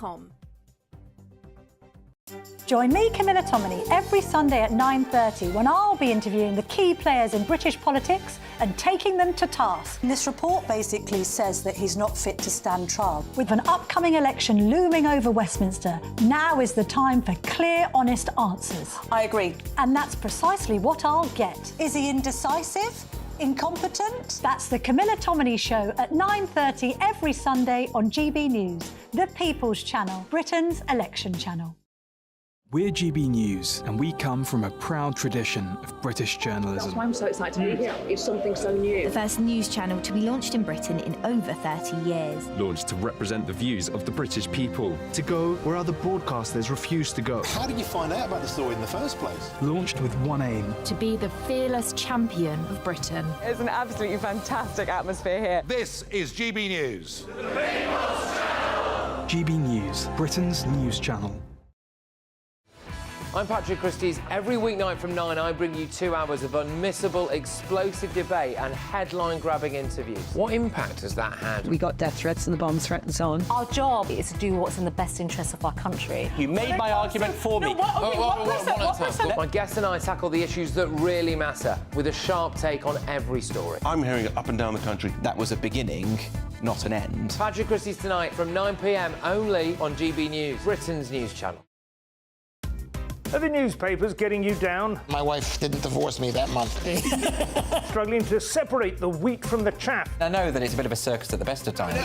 GBNews.com. Join me, Camilla Tominey, every Sunday at 9:30 when I'll be interviewing the key players in British politics and taking them to task. This report basically says that he's not fit to stand trial. With an upcoming election looming over Westminster, now is the time for clear, honest answers. I agree. And that's precisely what I'll get. Is he indecisive? Incompetent? That's the Camilla Tominey Show at 9:30 every Sunday on GB News, the People's Channel, Britain's election channel. We're GB News, and we come from a proud tradition of British journalism. That's why I'm so excited to be here. It's something so new. The first news channel to be launched in Britain in over 30 years. Launched to represent the views of the British people. To go where other broadcasters refuse to go. How did you find out about the story in the first place? Launched with one aim. To be the fearless champion of Britain. It's an absolutely fantastic atmosphere here. This is GB News. GB News, Britain's news channel. I'm Patrick Christies. Every weeknight from 9, I bring you 2 hours of unmissable, explosive debate and headline-grabbing interviews. What impact has that had? We got death threats and the bomb threat and so on. Our job is to do what's in the best interest of our country. You made my argument for me. My guest and I tackle the issues that really matter with a sharp take on every story. I'm hearing it up and down the country. That was a beginning, not an end. Patrick Christies tonight from 9 p.m. only on GB News, Britain's news channel. Are the newspapers getting you down? My wife didn't divorce me that month. Struggling to separate the wheat from the chaff? I know that it's a bit of a circus at the best of times.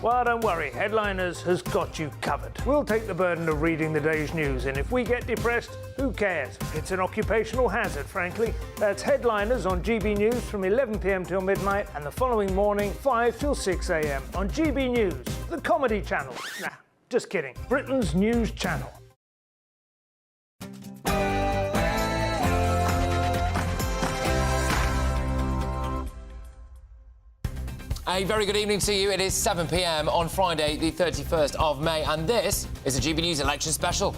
Well, don't worry. Headliners has got you covered. We'll take the burden of reading the day's news, and if we get depressed, who cares? It's an occupational hazard, frankly. That's Headliners on GB News from 11 p.m. till midnight, and the following morning, 5 till 6 a.m. on GB News, the comedy channel. Nah, just kidding. Britain's news channel. A very good evening to you. It is 7 p.m. on Friday, the 31st of May, and this is a GB News election special.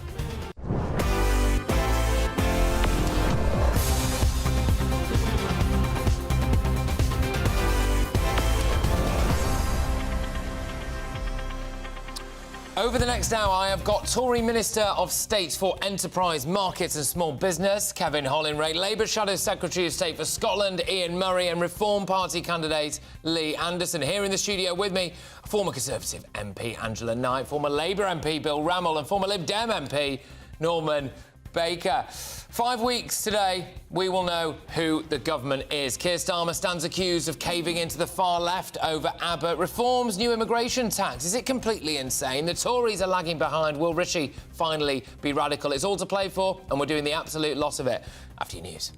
Over the next hour, I have got Tory Minister of State for Enterprise, Markets and Small Business, Kevin Hollingray, Labour Shadow Secretary of State for Scotland, Ian Murray, and Reform Party candidate Lee Anderson. Here in the studio with me, former Conservative MP Angela Knight, former Labour MP Bill Rammell, and former Lib Dem MP Norman Baker. 5 weeks today, we will know who the government is. Keir Starmer stands accused of caving into the far left over Abbott. Reforms new immigration tax. Is it completely insane? The Tories are lagging behind. Will Rishi finally be radical? It's all to play for, and we're doing the absolute loss of it after your news.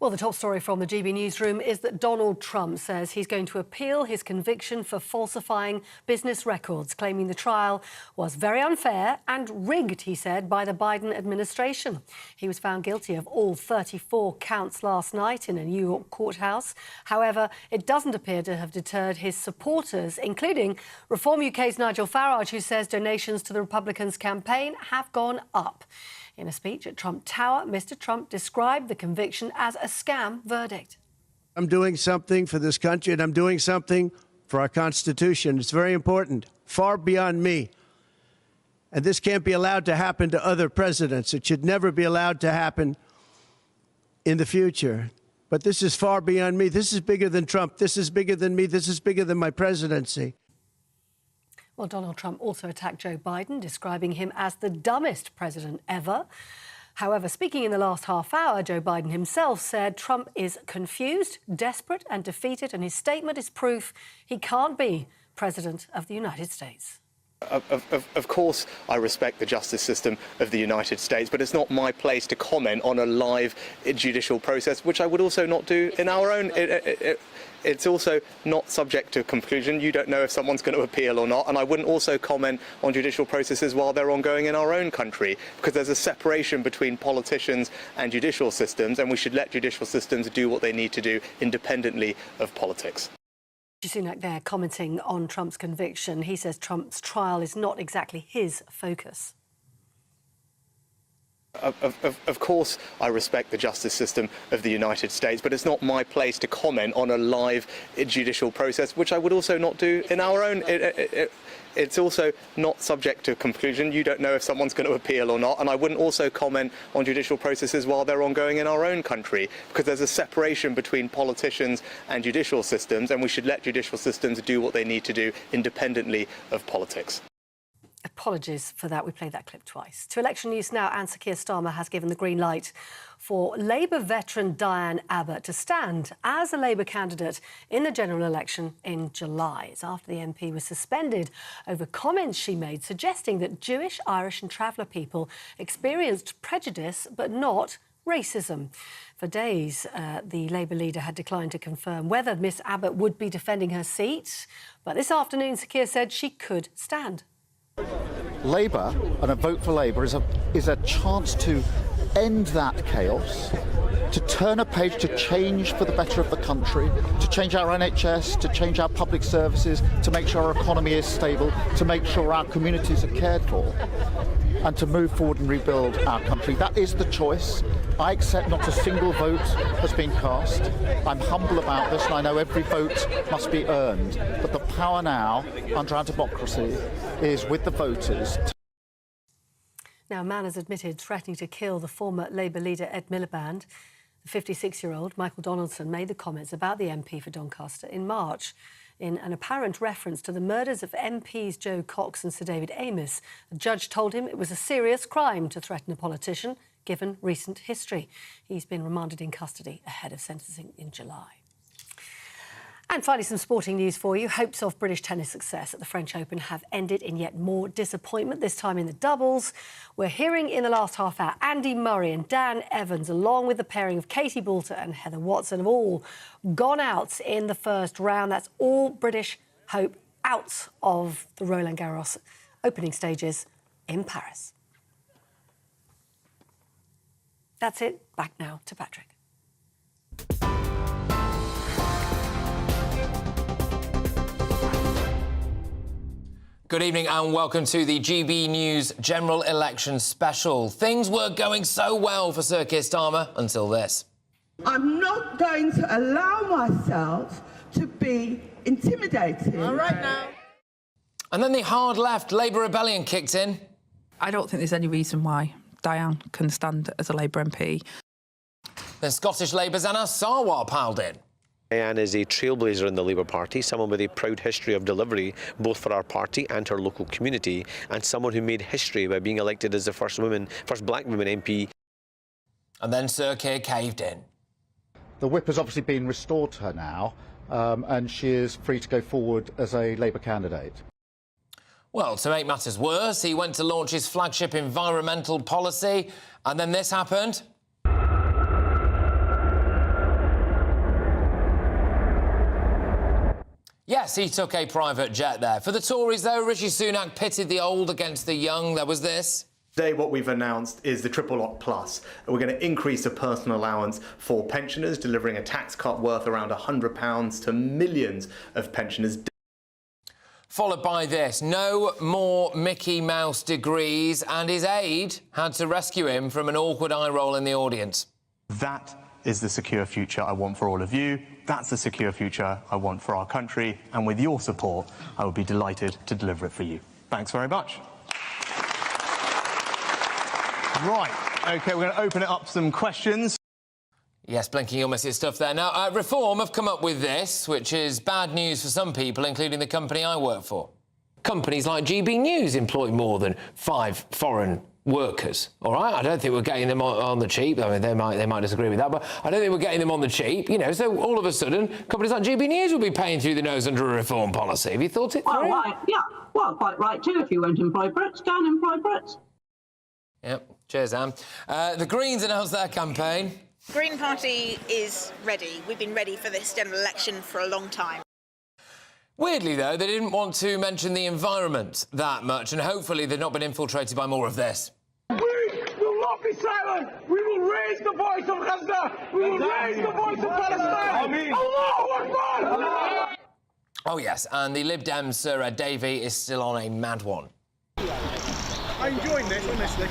Well, the top story from the GB Newsroom is that Donald Trump says he's going to appeal his conviction for falsifying business records, claiming the trial was very unfair and rigged, he said, by the Biden administration. He was found guilty of all 34 counts last night in a New York courthouse. However, it doesn't appear to have deterred his supporters, including Reform UK's Nigel Farage, who says donations to the Republicans' campaign have gone up. In a speech at Trump Tower, Mr. Trump described the conviction as a scam verdict. I'm doing something for this country, and I'm doing something for our Constitution. It's very important, far beyond me. And this can't be allowed to happen to other presidents. It should never be allowed to happen in the future. But this is far beyond me. This is bigger than Trump. This is bigger than me. This is bigger than my presidency. Well, Donald Trump also attacked Joe Biden, describing him as the dumbest president ever. However, speaking in the last half hour, Joe Biden himself said Trump is confused, desperate and defeated, and his statement is proof he can't be president of the United States. Of course, I respect the justice system of the United States, but it's not my place to comment on a live judicial process, which I would also not do in our own. It's also not subject to conclusion. You don't know if someone's going to appeal or not, and I wouldn't also comment on judicial processes while they're ongoing in our own country, because there's a separation between politicians and judicial systems, and we should let judicial systems do what they need to do independently of politics. Sunak there commenting on Trump's conviction. He says Trump's trial is not exactly his focus. Of course, I respect the justice system of the United States, but it's not my place to comment on a live judicial process, which I would also not do in our own. It's also not subject to conclusion. You don't know if someone's going to appeal or not, and I wouldn't also comment on judicial processes while they're ongoing in our own country, because there's a separation between politicians and judicial systems, and we should let judicial systems do what they need to do independently of politics. Apologies for that. We played that clip twice. To election news now, and Sir Keir Starmer has given the green light for Labour veteran Diane Abbott to stand as a Labour candidate in the general election in July. It's after the MP was suspended over comments she made suggesting that Jewish, Irish and traveller people experienced prejudice but not racism. For days, the Labour leader had declined to confirm whether Miss Abbott would be defending her seat. But this afternoon, Sir Keir said she could stand. Labour and a vote for Labour is a chance to end that chaos, to turn a page, to change for the better of the country, to change our NHS, to change our public services, to make sure our economy is stable, to make sure our communities are cared for, and to move forward and rebuild our country. That is the choice. I accept not a single vote has been cast. I'm humble about this, and I know every vote must be earned. But the power now, under our democracy, is with the voters. Now, a man has admitted threatening to kill the former Labour leader Ed Miliband. The 56-year-old Michael Donaldson made the comments about the MP for Doncaster in March. In an apparent reference to the murders of MPs Joe Cox and Sir David Amess, the judge told him it was a serious crime to threaten a politician, given recent history. He's been remanded in custody ahead of sentencing in July. And finally, some sporting news for you. Hopes of British tennis success at the French Open have ended in yet more disappointment, this time in the doubles. We're hearing in the last half hour Andy Murray and Dan Evans, along with the pairing of Katie Boulter and Heather Watson, have all gone out in the first round. That's all British hope out of the Roland Garros opening stages in Paris. That's it. Back now to Patrick. Good evening and welcome to the GB News General Election Special. Things were going so well for Sir Keir Starmer until this. I'm not going to allow myself to be intimidated. All right now. And then the hard left Labour rebellion kicked in. I don't think there's any reason why Diane can stand as a Labour MP. Then Scottish Labour's Anna Sarwar piled in. Diane is a trailblazer in the Labour Party, someone with a proud history of delivery, both for our party and her local community, and someone who made history by being elected as the first black woman MP. And then Sir Keir caved in. The whip has obviously been restored to her now, and she is free to go forward as a Labour candidate. Well, to make matters worse, he went to launch his flagship environmental policy, and then this happened. Yes, he took a private jet there. For the Tories, though, Rishi Sunak pitted the old against the young. There was this. Today, what we've announced is the Triple Lock Plus. We're going to increase the personal allowance for pensioners, delivering a tax cut worth around £100 to millions of pensioners. Followed by this, no more Mickey Mouse degrees, and his aide had to rescue him from an awkward eye roll in the audience. That is the secure future I want for all of you. That's the secure future I want for our country. And with your support, I would be delighted to deliver it for you. Thanks very much. Right, OK, we're going to open it up to some questions. Yes, blinking you'll miss it stuff there. Now, Reform have come up with this, which is bad news for some people, including the company I work for. Companies like GBNews employ more than 5 foreign workers, all right? I don't think we're getting them on the cheap. I mean, they might disagree with that, but I don't think we're getting them on the cheap, you know. So all of a sudden, companies like GBNews will be paying through the nose under a reform policy. Have you thought it through? Well, right, yeah. Well, quite right, too. If you won't employ Brits, go and employ Brits. Yep. Cheers, Anne. The Greens announced their campaign. Green Party is ready. We've been ready for this general election for a long time. Weirdly, though, they didn't want to mention the environment that much, and hopefully they've not been infiltrated by more of this. We will not be silent. We will raise the voice of Gaza. We will raise the voice of Palestine. Allahu Akbar! Oh, yes, and the Lib Dems' Sir Ed Davey is still on a mad one. I'm enjoying this, honestly.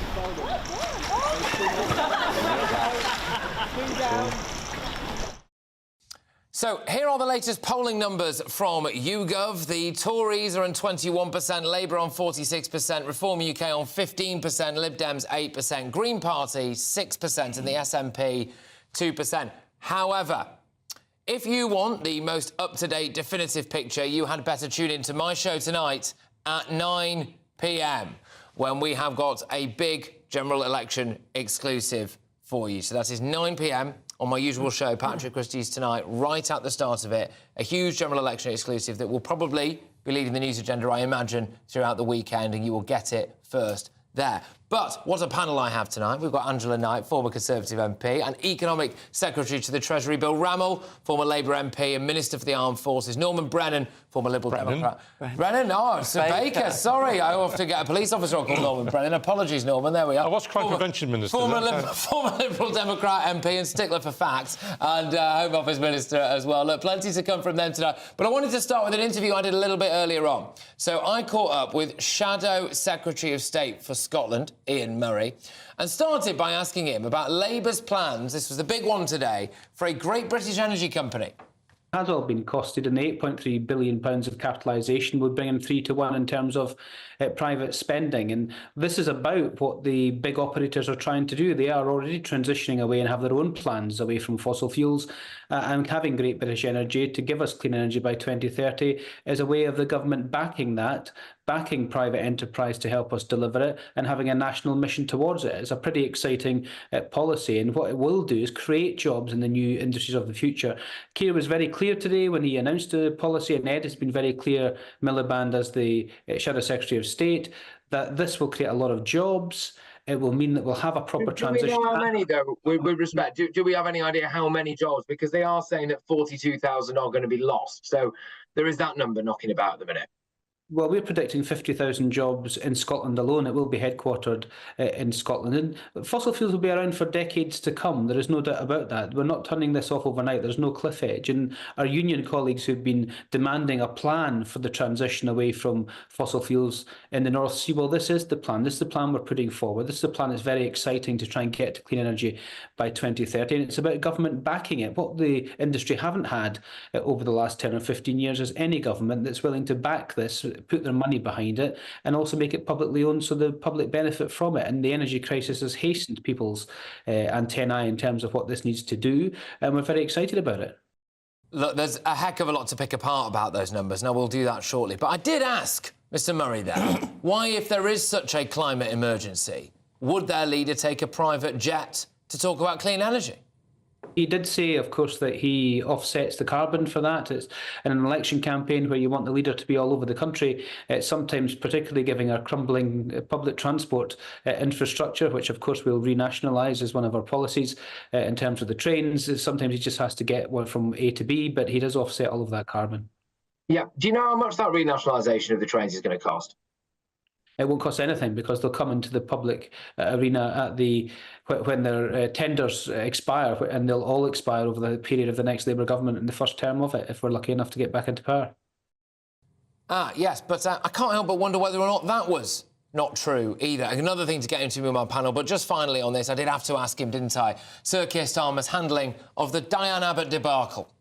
So here are the latest polling numbers from YouGov. The Tories are on 21%, Labour on 46%, Reform UK on 15%, Lib Dems 8%, Green Party 6% and the SNP 2%. However, if you want the most up-to-date definitive picture, you had better tune in to my show tonight at 9 p.m. when we have got a big general election exclusive for you. So that is 9 p.m. on my usual show, Patrick Christies Tonight, right at the start of it. A huge general election exclusive that will probably be leading the news agenda, I imagine, throughout the weekend, and you will get it first there. But what a panel I have tonight. We've got Angela Knight, former Conservative MP, and Economic Secretary to the Treasury, Bill Rammell, former Labour MP and Minister for the Armed Forces, Norman Brennan, former Liberal Democrat. Brennan? Oh, Sir Baker. Sorry, I often get a police officer called Norman Brennan. Apologies, Norman. There we are. I was Crime Prevention Minister. Former Liberal Democrat MP and stickler for facts, and Home Office Minister as well. Look, plenty to come from them tonight. But I wanted to start with an interview I did a little bit earlier on. So I caught up with Shadow Secretary of State for Scotland, Ian Murray, and started by asking him about Labour's plans, this was the big one today, for a great British energy company. Has all been costed, and the £8.3 billion of capitalisation would bring in 3 to 1 in terms of private spending. And this is about what the big operators are trying to do. They are already transitioning away and have their own plans away from fossil fuels, and having Great British Energy to give us clean energy by 2030 is a way of the government backing that, backing private enterprise to help us deliver it, and having a national mission towards it. It's a pretty exciting policy, and what it will do is create jobs in the new industries of the future. Keir was very clear today when he announced the policy, and Ed has been very clear, Miliband as the Shadow Secretary of State, that this will create a lot of jobs. It will mean that we'll have a proper transition. Do we know how many, though, with respect? Do we have any idea how many jobs? Because they are saying that 42,000 are going to be lost. So there is that number knocking about at the minute. Well, we're predicting 50,000 jobs in Scotland alone. It will be headquartered in Scotland. And fossil fuels will be around for decades to come. There is no doubt about that. We're not turning this off overnight. There's no cliff edge. And our union colleagues who've been demanding a plan for the transition away from fossil fuels in the North Sea, well, this is the plan. This is the plan we're putting forward. This is a plan that's very exciting to try and get to clean energy by 2030. And it's about government backing it. What the industry haven't had over the last 10 or 15 years is any government that's willing to back this, put their money behind it, and also make it publicly owned so the public benefit from it. And the energy crisis has hastened people's antennae in terms of what this needs to do, and we're very excited about it. Look, there's a heck of a lot to pick apart about those numbers. Now, we'll do that shortly. But I did ask Mr Murray there, why, if there is such a climate emergency, would their leader take a private jet to talk about clean energy? He did say, of course, that he offsets the carbon for that. It's in an election campaign where you want the leader to be all over the country. It's sometimes particularly giving our crumbling public transport infrastructure, which, of course, we'll renationalise as one of our policies in terms of the trains. Sometimes he just has to get one from A to B, but he does offset all of that carbon. Yeah. Do you know how much that renationalisation of the trains is going to cost? It won't cost anything because they'll come into the public arena at the when their tenders expire, and they'll all expire over the period of the next Labour government in the first term of it, if we're lucky enough to get back into power. Yes, but I can't help but wonder whether or not that was not true either. Another thing to get into with my panel, but just finally on this, I did have to ask him, didn't I? Sir Keir Starmer's handling of the Diane Abbott debacle.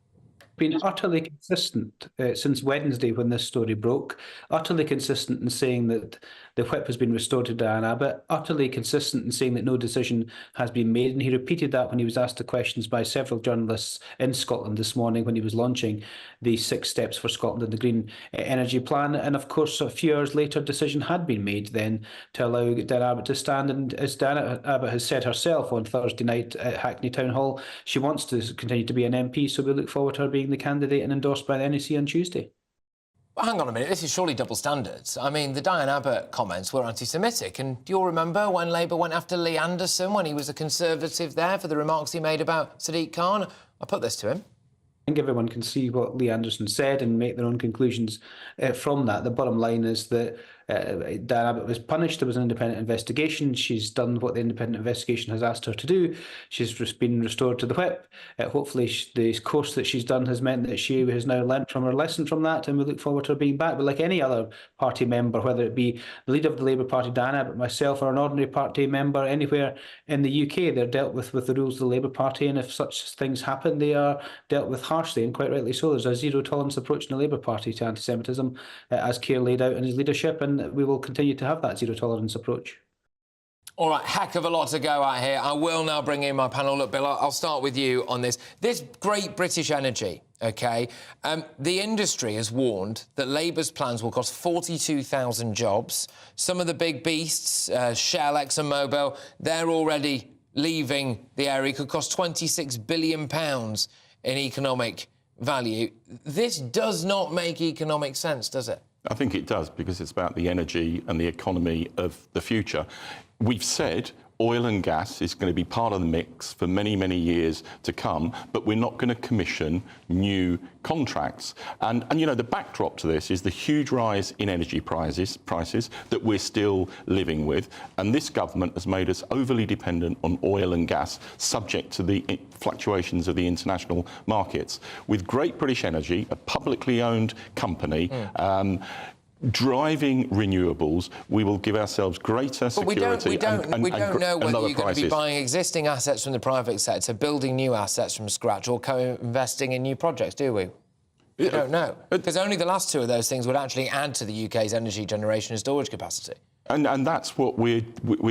Been utterly consistent since Wednesday when this story broke, utterly consistent in saying that the whip has been restored to Diane Abbott, utterly consistent in saying that no decision has been made, and he repeated that when he was asked the questions by several journalists in Scotland this morning when he was launching the 6 steps for Scotland and the Green Energy Plan. And of course, a few hours later, a decision had been made then to allow Diane Abbott to stand, and as Diane Abbott has said herself on Thursday night at Hackney Town Hall, she wants to continue to be an MP, so we look forward to her being the candidate and endorsed by the NEC on Tuesday. Well, hang on a minute, this is surely double standards. I mean, the Diane Abbott comments were anti-Semitic, and do you all remember when Labour went after Lee Anderson when he was a Conservative there for the remarks he made about Sadiq Khan? I put this to him. I think everyone can see what Lee Anderson said and make their own conclusions from that. The bottom line is that Diane Abbott was punished. There was an independent investigation. She's done what the independent investigation has asked her to do. She's just been restored to the whip. Hopefully the course that she's done has meant that she has now learnt from her lesson from that, and we look forward to her being back. But like any other party member, whether it be the leader of the Labour Party, Diane Abbott, myself, or an ordinary party member anywhere in the UK, they're dealt with the rules of the Labour Party, and if such things happen, they are dealt with harshly, and quite rightly so. There's a zero-tolerance approach in the Labour Party to anti-Semitism, as Keir laid out in his leadership, and we will continue to have that zero-tolerance approach. All right, heck of a lot to go at here. I will now bring in my panel. Look, Bill, I'll start with you on this. This Great British Energy, OK? The industry has warned that Labour's plans will cost 42,000 jobs. Some of the big beasts, Shell, ExxonMobil, they're already leaving the area. It could cost £26 billion in economic value. This does not make economic sense, does it? I think it does, because it's about the energy and the economy of the future. We've said oil and gas is going to be part of the mix for many, many years to come, but we're not going to commission new contracts. And you know, the backdrop to this is the huge rise in energy prices that we're still living with. And this government has made us overly dependent on oil and gas, subject to the fluctuations of the international markets. With Great British Energy, a publicly owned company, driving renewables, we will give ourselves greater security we don't know whether you're going to be buying existing assets from the private sector, building new assets from scratch, or co-investing in new projects, do we? We don't know. Because only the last two of those things would actually add to the UK's energy generation and storage capacity. And that's what we're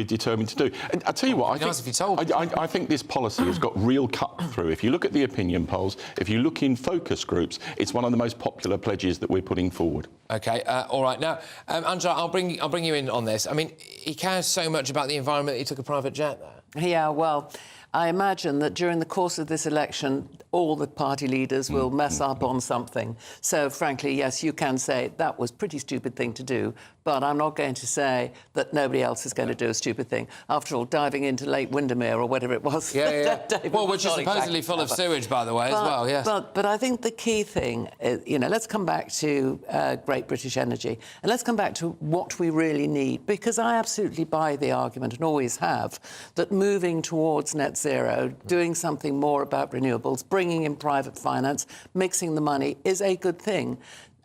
determined to do. And I tell you what, I think this policy has got real cut through. If you look at the opinion polls, if you look in focus groups, it's one of the most popular pledges that we're putting forward. OK, all right. Now, Angela, I'll bring you in on this. I mean, he cares so much about the environment that he took a private jet there. Yeah, well, I imagine that during the course of this election, all the party leaders will mess up on something. So, frankly, yes, you can say that was a pretty stupid thing to do, but I'm not going to say that nobody else is going to do a stupid thing. After all, diving into Lake Windermere or whatever it was. Yeah. Well, which is supposedly full of sewage, by the way, as well, yes. But I think the key thing is, you know, let's come back to Great British Energy, and let's come back to what we really need, because I absolutely buy the argument, and always have, that moving towards net zero, doing something more about renewables, bringing in private finance, mixing the money is a good thing.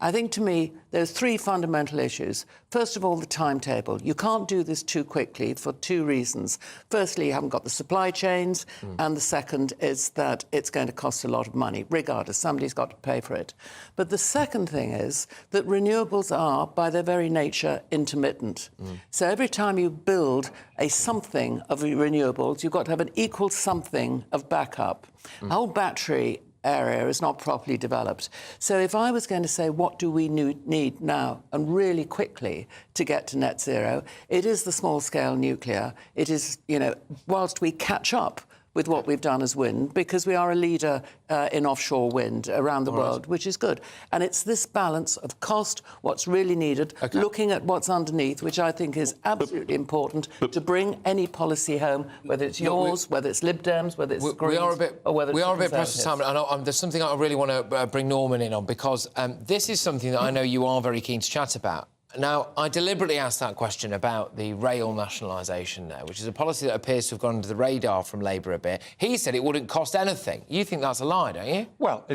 I think, to me, there's three fundamental issues. First of all, the timetable. You can't do this too quickly for two reasons. Firstly, you haven't got the supply chains, and the second is that it's going to cost a lot of money. Regardless, somebody's got to pay for it. But the second thing is that renewables are, by their very nature, intermittent. So every time you build a something of renewables, you've got to have an equal something of backup. A whole battery area is not properly developed. So if I was going to say what do we need now and really quickly to get to net zero, it is the small-scale nuclear. It is, you know, whilst we catch up with what we've done as wind, because we are a leader in offshore wind around the world, which is good. And it's this balance of cost, what's really needed, looking at what's underneath, which I think is absolutely important to bring any policy home, whether it's yours, whether it's Lib Dems, whether it's Greens, or whether it's we are a bit pressed for time, and there's something I really want to bring Norman in on, because this is something that I know you are very keen to chat about. Now, I deliberately asked that question about the rail nationalisation there, which is a policy that appears to have gone under the radar from Labour a bit. He said it wouldn't cost anything. You think that's a lie, don't you? Well,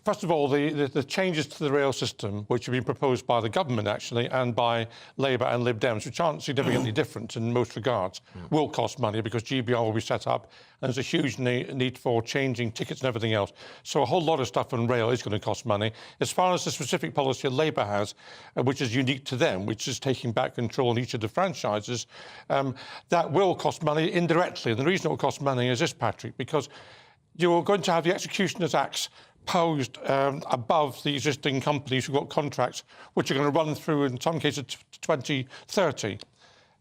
first of all, the changes to the rail system, which have been proposed by the government, actually, and by Labour and Lib Dems, which aren't significantly different in most regards, will cost money because GBR will be set up, and there's a huge need for changing tickets and everything else. So a whole lot of stuff on rail is going to cost money. As far as the specific policy Labour has, which is unique to them, which is taking back control in each of the franchises, that will cost money indirectly. And the reason it will cost money is this, Patrick, because you're going to have the Executioner's Acts posed above the existing companies who've got contracts, which are going to run through, in some cases, to 2030.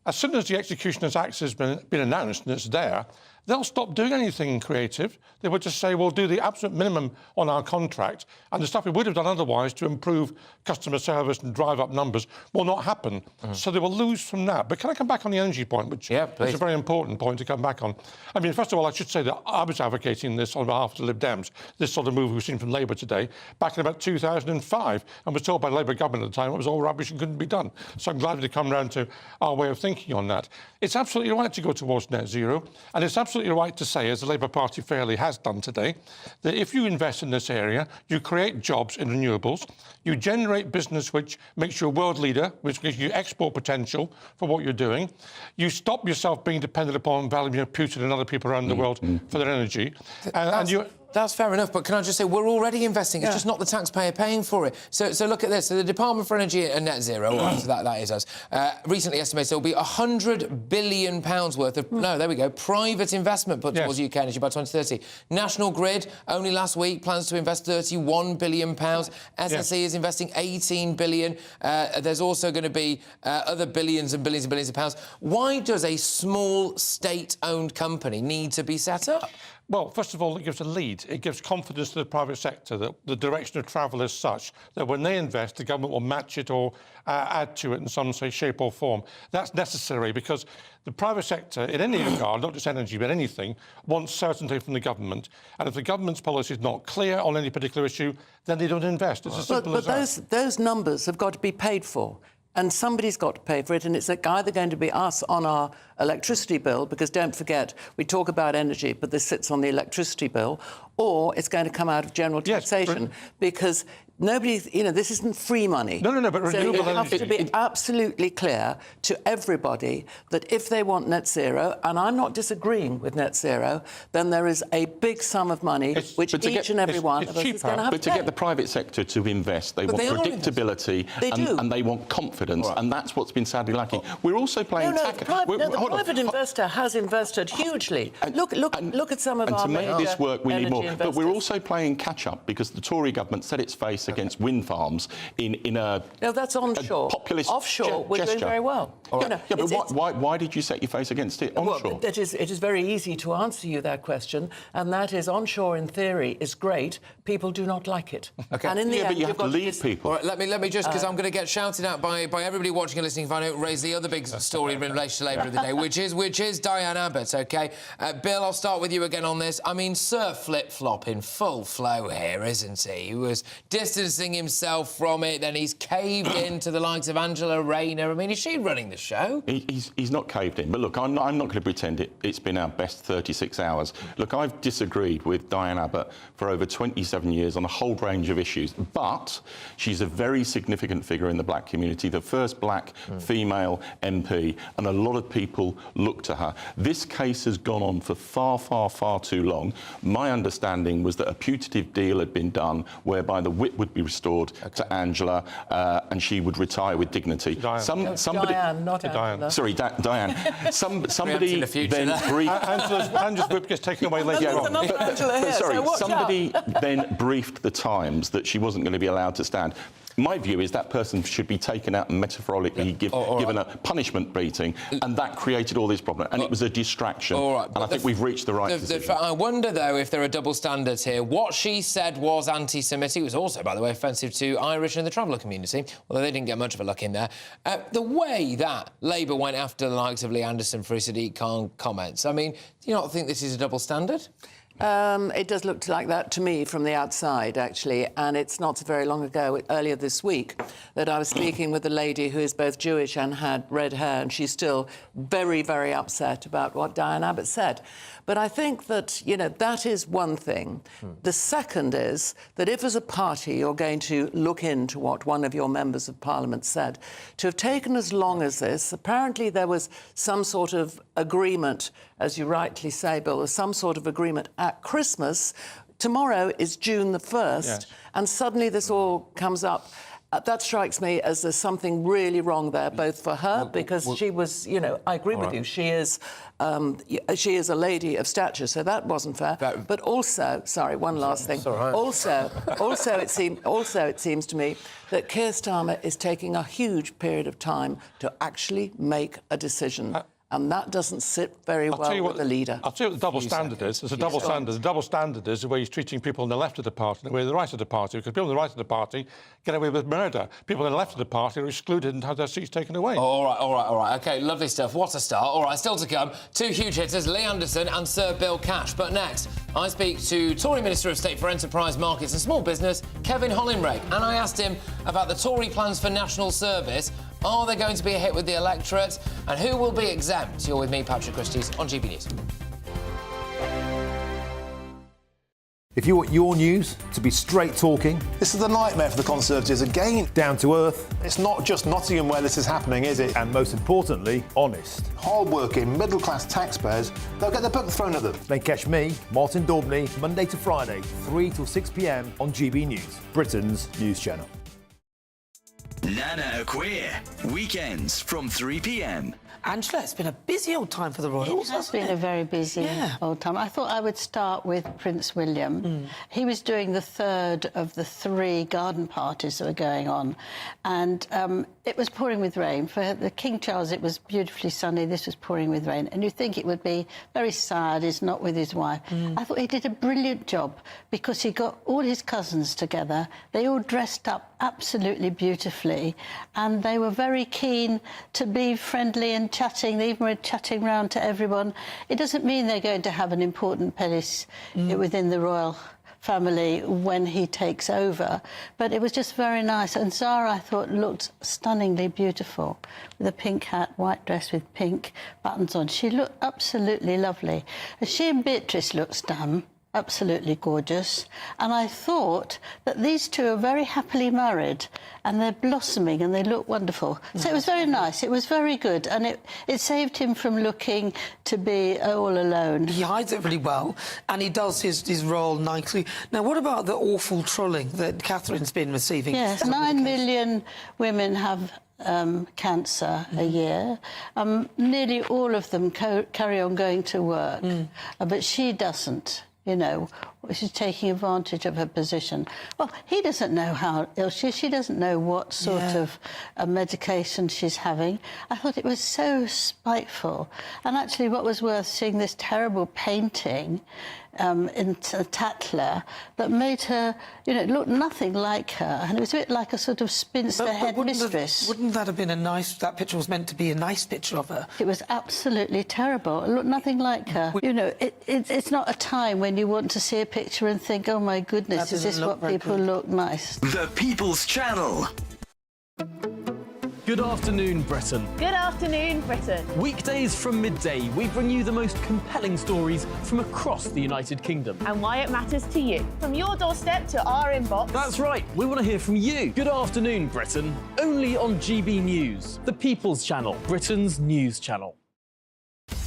As soon as the Executioner's Act has been announced and it's there, they'll stop doing anything creative. They would just say, we'll do the absolute minimum on our contract, and the stuff we would have done otherwise to improve customer service and drive up numbers will not happen. So they will lose from that. But can I come back on the energy point, which is a very important point to come back on? I mean, first of all, I should say that I was advocating this on behalf of the Lib Dems, this sort of move we've seen from Labour today, back in about 2005, and was told by the Labour government at the time it was all rubbish and couldn't be done. So I'm glad to come round to our way of thinking on that. It's absolutely right to go towards net zero, and it's absolutely right to say, as the Labour Party fairly has done today, that if you invest in this area, you create jobs in renewables, you generate business which makes you a world leader, which gives you export potential for what you're doing, you stop yourself being dependent upon Vladimir Putin and other people around the world for their energy, and you... That's fair enough, but can I just say, we're already investing. It's just not the taxpayer paying for it. So look at this. So the Department for Energy and Net Zero, so that is us, recently estimated there will be £100 billion worth of, private investment put towards UK energy by 2030. National Grid, only last week, plans to invest £31 billion. SSE is investing £18 billion. There's also going to be other billions and billions and billions of pounds. Why does a small state-owned company need to be set up? Well, first of all, it gives a lead. It gives confidence to the private sector that the direction of travel is such that when they invest, the government will match it or add to it in some shape or form. That's necessary because the private sector, in any regard, not just energy, but anything, wants certainty from the government. And if the government's policy is not clear on any particular issue, then they don't invest. It's as simple as that. But those numbers have got to be paid for. And somebody's got to pay for it, and it's either going to be us on our electricity bill, because don't forget, we talk about energy, but this sits on the electricity bill, or it's going to come out of general taxation, because nobody, this isn't free money. No, but renewable energy... So you have to be absolutely clear to everybody that if they want net zero, and I'm not disagreeing with net zero, then there is a big sum of money which each and every one of us is going to have to pay. But to get the private sector to invest, they want predictability and they want confidence, and that's what's been sadly lacking. We're also playing... The private investor has invested hugely. Look at some of our major to make this work, we need more. investors. But we're also playing catch-up because the Tory government set its face against wind farms in a... No, that's onshore. Populist Offshore, we're doing very well. But why did you set your face against it onshore? Well, it is very easy to answer you that question, and that is onshore in theory is great. People do not like it. Okay. And in the end, but you have to lead people. All right, let me just, because I'm going to get shouted at by everybody watching and listening if I don't raise the other big story in relation to Labour of the day, which is Diane Abbott, OK? Bill, I'll start with you again on this. I mean, Sir Flip-Flop in full flow here, isn't he? He was distancing himself from it, then he's caved in to the likes of Angela Rayner. I mean, is she running the show? He's not caved in. But look, I'm not going to pretend it's been our best 36 hours. Look, I've disagreed with Diane Abbott for over 27 years on a whole range of issues, but she's a very significant figure in the black community, the first black female MP, and a lot of people look to her. This case has gone on for far too long. My understanding was that a putative deal had been done whereby the whip would be restored to Angela and she would retire with dignity. Diane, not Angela. Sorry, Diane. Somebody then briefed... Angela's whip gets taken away later on. Somebody then briefed the Times that she wasn't going to be allowed to stand. My view is that person should be taken out and metaphorically given a punishment beating, and that created all this problem. And it was a distraction. And I think we've reached the right decision. I wonder, though, if there are double standards here. What she said was anti-Semitic. It was also, by the way, offensive to Irish and the traveller community, although they didn't get much of a look in there. The way that Labour went after the likes of Lee Anderson for his Sadiq Khan comments, I mean, do you not think this is a double standard? It does look like that to me from the outside, actually, and it's not so very long ago, earlier this week, that I was speaking with a lady who is both Jewish and had red hair, and she's still very, very upset about what Diane Abbott said. But I think that, that is one thing. The second is that if as a party you're going to look into what one of your members of Parliament said, to have taken as long as this, apparently there was some sort of agreement, as you rightly say, Bill, there's some sort of agreement at Christmas. Tomorrow is June the 1st, and suddenly this all comes up. That strikes me as there's something really wrong there, both for her, because she was, I agree with you, she is a lady of stature, so that wasn't fair. But also, sorry, one last thing. Also, it seems to me that Keir Starmer is taking a huge period of time to actually make a decision. And that doesn't sit very well with the leader. I'll tell you what the double standard is. There's a double standard. The double standard is the way he's treating people on the left of the party and the way on the right of the party, because people on the right of the party get away with murder. People on the left of the party are excluded and have their seats taken away. All right. OK, lovely stuff. What a start. All right, still to come. Two huge hitters, Lee Anderson and Sir Bill Cash. But next, I speak to Tory Minister of State for Enterprise, Markets and Small Business, Kevin Hollinrake, and I asked him about the Tory plans for national service. Are they going to be a hit with the electorate? And who will be exempt? You're with me, Patrick Christies, on GB News. If you want your news to be straight talking... This is a nightmare for the Conservatives again. Down to earth. It's not just Nottingham where this is happening, is it? And most importantly, honest. Hard-working, middle-class taxpayers, they'll get their book thrown at them. They catch me, Martin Daubney, Monday to Friday, 3 till 6 p.m. on GB News, Britain's news channel. Nana Queer, weekends from 3 p.m. Angela, it's been a busy old time for the Royals. It has been a very busy old time. I thought I would start with Prince William. He was doing the third of the 3 garden parties that were going on, and it was pouring with rain. For the King Charles, it was beautifully sunny. This was pouring with rain, and you think it would be very sad he's not with his wife. I thought he did a brilliant job because he got all his cousins together. They all dressed up absolutely beautifully, and they were very keen to be friendly and chatting. They even were chatting round to everyone. It doesn't mean they're going to have an important place within the royal family when he takes over, but it was just very nice. And Zara, I thought, looked stunningly beautiful with a pink hat, white dress with pink buttons on. She looked absolutely lovely. She and Beatrice looked stunning. Absolutely gorgeous. And I thought that these two are very happily married and they're blossoming and they look wonderful. So it was very nice. It was very good. And it saved him from looking to be all alone. He hides it really well and he does his role nicely. Now, what about the awful trolling that Catherine's been receiving? Yes, 9 million women have cancer a year. Nearly all of them carry on going to work, but she doesn't. You know, she's taking advantage of her position. Well, he doesn't know how ill she is. She doesn't know what sort of medication she's having. I thought it was so spiteful. And actually, what was worth seeing this terrible painting in Tatler that made her, you know, look nothing like her. And it was a bit like a sort of spinster headmistress. Wouldn't that have been a nice... That picture was meant to be a nice picture of her. It was absolutely terrible. It looked nothing like her. You know, it's not a time when you want to see a picture and think, oh, my goodness, is this what people look nice? The People's Channel. Good afternoon, Britain. Good afternoon, Britain. Weekdays from midday, we bring you the most compelling stories from across the United Kingdom. And why it matters to you. From your doorstep to our inbox. That's right, we want to hear from you. Good afternoon, Britain. Only on GB News, the People's Channel, Britain's news channel.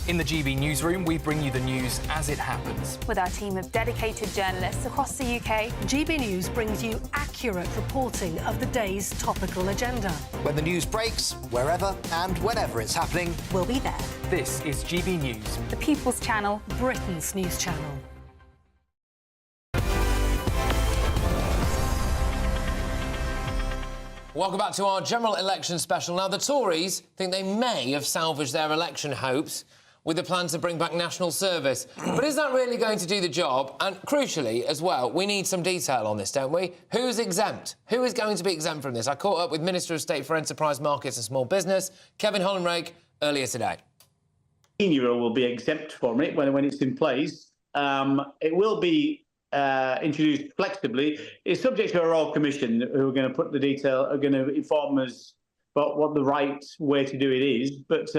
In the GB Newsroom, we bring you the news as it happens. With our team of dedicated journalists across the UK, GB News brings you accurate reporting of the day's topical agenda. When the news breaks, wherever and whenever it's happening, we'll be there. This is GB News, the People's Channel, Britain's news channel. Welcome back to our general election special. Now, the Tories think they may have salvaged their election hopes with the plan to bring back national service. But is that really going to do the job? And crucially, as well, we need some detail on this, don't we? Who's exempt? Who is going to be exempt from this? I caught up with Minister of State for Enterprise, Markets and Small Business, Kevin Hollinrake, earlier today. €18 will be exempt from it when it's in place. It will be introduced flexibly. It's subject to a Royal Commission who are going to put the detail, are going to inform us about what the right way to do it is. But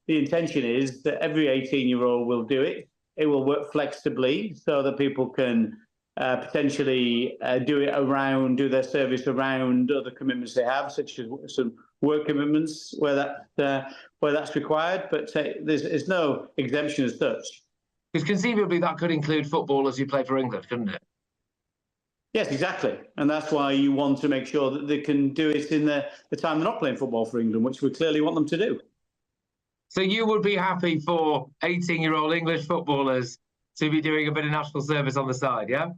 the intention is that every 18-year-old will do it. It will work flexibly so that people can potentially do their service around other commitments they have, such as some work commitments where that's required. But there's no exemption as such. Because conceivably that could include footballers who play for England, couldn't it? Yes, exactly. And that's why you want to make sure that they can do it in the time they're not playing football for England, which we clearly want them to do. So you would be happy for 18-year-old English footballers to be doing a bit of national service on the side, yeah?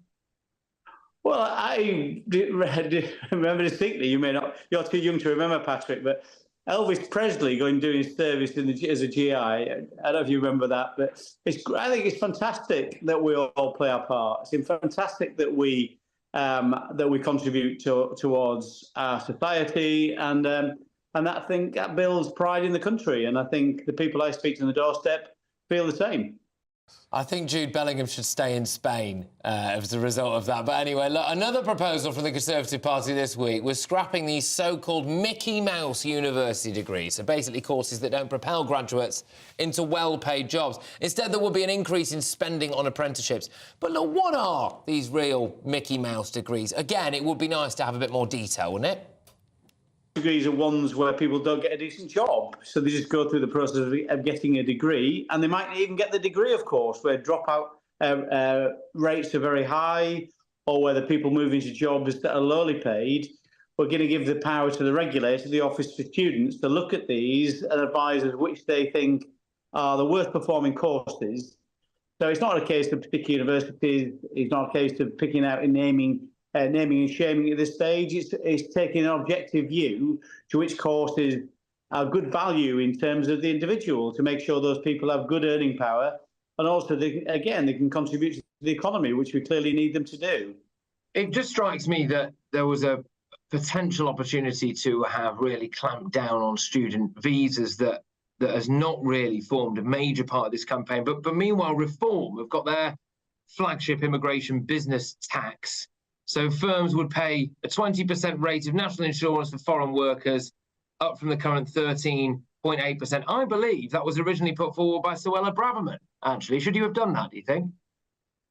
Well, I remember distinctly, you're too young to remember, Patrick, but Elvis Presley going doing his service as a GI. I don't know if you remember that, but I think it's fantastic that we all play our part. It's fantastic that we contribute towards our society, and I think that builds pride in the country. And I think the people I speak to on the doorstep feel the same. I think Jude Bellingham should stay in Spain as a result of that. But anyway, look, another proposal from the Conservative Party this week was scrapping these so-called Mickey Mouse university degrees, so basically courses that don't propel graduates into well-paid jobs. Instead, there will be an increase in spending on apprenticeships. But look, what are these real Mickey Mouse degrees? Again, it would be nice to have a bit more detail, wouldn't it? Degrees are ones where people don't get a decent job, so they just go through the process of getting a degree, and they might even get the degree, of course, where dropout rates are very high, or where the people move into jobs that are lowly paid. We're going to give the power to the regulator, the Office for Students, to look at these and advise us which they think are the worst performing courses. So it's not a case of particular universities, it's not a case of picking out and naming and shaming at this stage. It's taking an objective view to which courses are good value in terms of the individual, to make sure those people have good earning power, and also, they can contribute to the economy, which we clearly need them to do. It just strikes me that there was a potential opportunity to have really clamped down on student visas that has not really formed a major part of this campaign. But meanwhile, Reform have got their flagship immigration business tax. So firms would pay a 20% rate of national insurance for foreign workers, up from the current 13.8%. I believe that was originally put forward by Suella Braverman, actually. Should you have done that, do you think?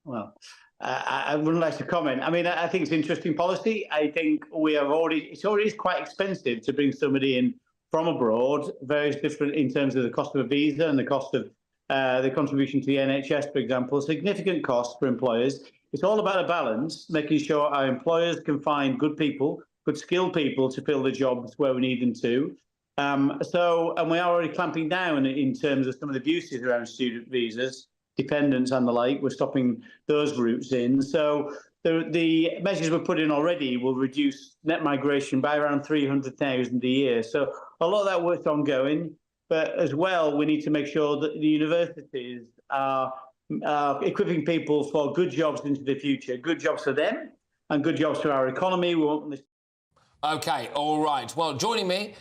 Well, I wouldn't like to comment. I mean, I think it's interesting policy. I think it's already quite expensive to bring somebody in from abroad, various different in terms of the cost of a visa and the cost of the contribution to the NHS, for example, significant costs for employers. It's all about a balance, making sure our employers can find good people, good skilled people to fill the jobs where we need them to. And we are already clamping down in terms of some of the abuses around student visas, dependents and the like. We're stopping those routes in. So the measures we're putting in already will reduce net migration by around 300,000 a year. So a lot of that work's ongoing, but as well, we need to make sure that the universities are equipping people for good jobs into the future, good jobs for them and good jobs for our economy. We want this. OK, all right. Well, joining me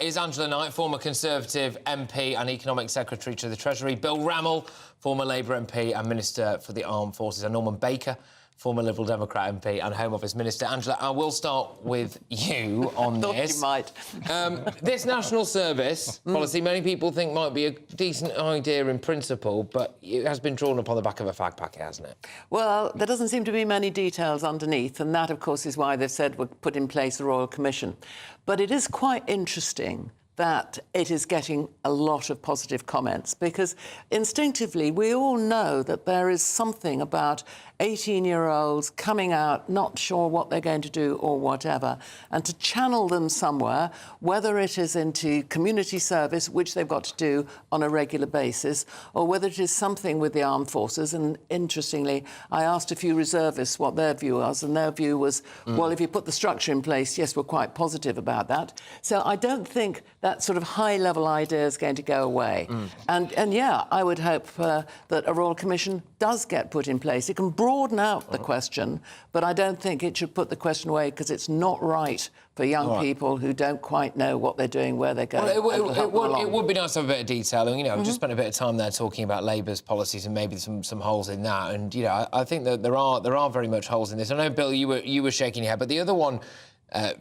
is Angela Knight, former Conservative MP and Economic Secretary to the Treasury, Bill Rammell, former Labour MP and Minister for the Armed Forces, and Norman Baker, former Liberal Democrat MP and Home Office Minister. Angela, I will start with you on this. I thought you might. This national service policy, many people think might be a decent idea in principle, but it has been drawn up on the back of a fag packet, hasn't it? Well, there doesn't seem to be many details underneath, and that, of course, is why they've said we'll put in place a Royal Commission. But it is quite interesting that it is getting a lot of positive comments, because instinctively we all know that there is something about 18-year-olds coming out, not sure what they're going to do or whatever, and to channel them somewhere, whether it is into community service, which they've got to do on a regular basis, or whether it is something with the armed forces. And interestingly, I asked a few reservists what their view was, and their view was, well, if you put the structure in place, yes, we're quite positive about that. So I don't think that sort of high-level idea is going to go away. And yeah, I would hope that a Royal Commission does get put in place. It can broaden out the question, but I don't think it should put the question away, because it's not right for young people who don't quite know what they're doing, where they're going. Well, it would be nice to have a bit of detail. And, you know, we've just spent a bit of time there talking about Labour's policies and maybe some holes in that. And, you know, I think that there are very much holes in this. I know, Bill, you were shaking your head, but the other one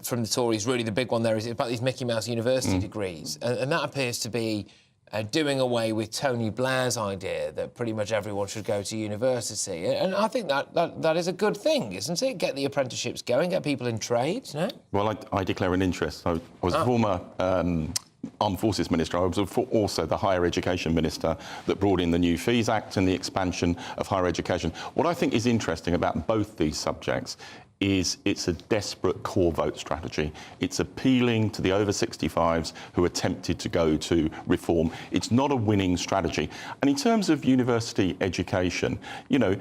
from the Tories, really the big one there, is about these Mickey Mouse university degrees. And that appears to be doing away with Tony Blair's idea that pretty much everyone should go to university. And I think that is a good thing, isn't it? Get the apprenticeships going, get people in trades, no? Well, I declare an interest. I was a former Armed Forces Minister. I was also the Higher Education Minister that brought in the new Fees Act and the expansion of higher education. What I think is interesting about both these subjects is it's a desperate core vote strategy. It's appealing to the over 65s who are tempted to go to reform. It's not a winning strategy. And in terms of university education, you know,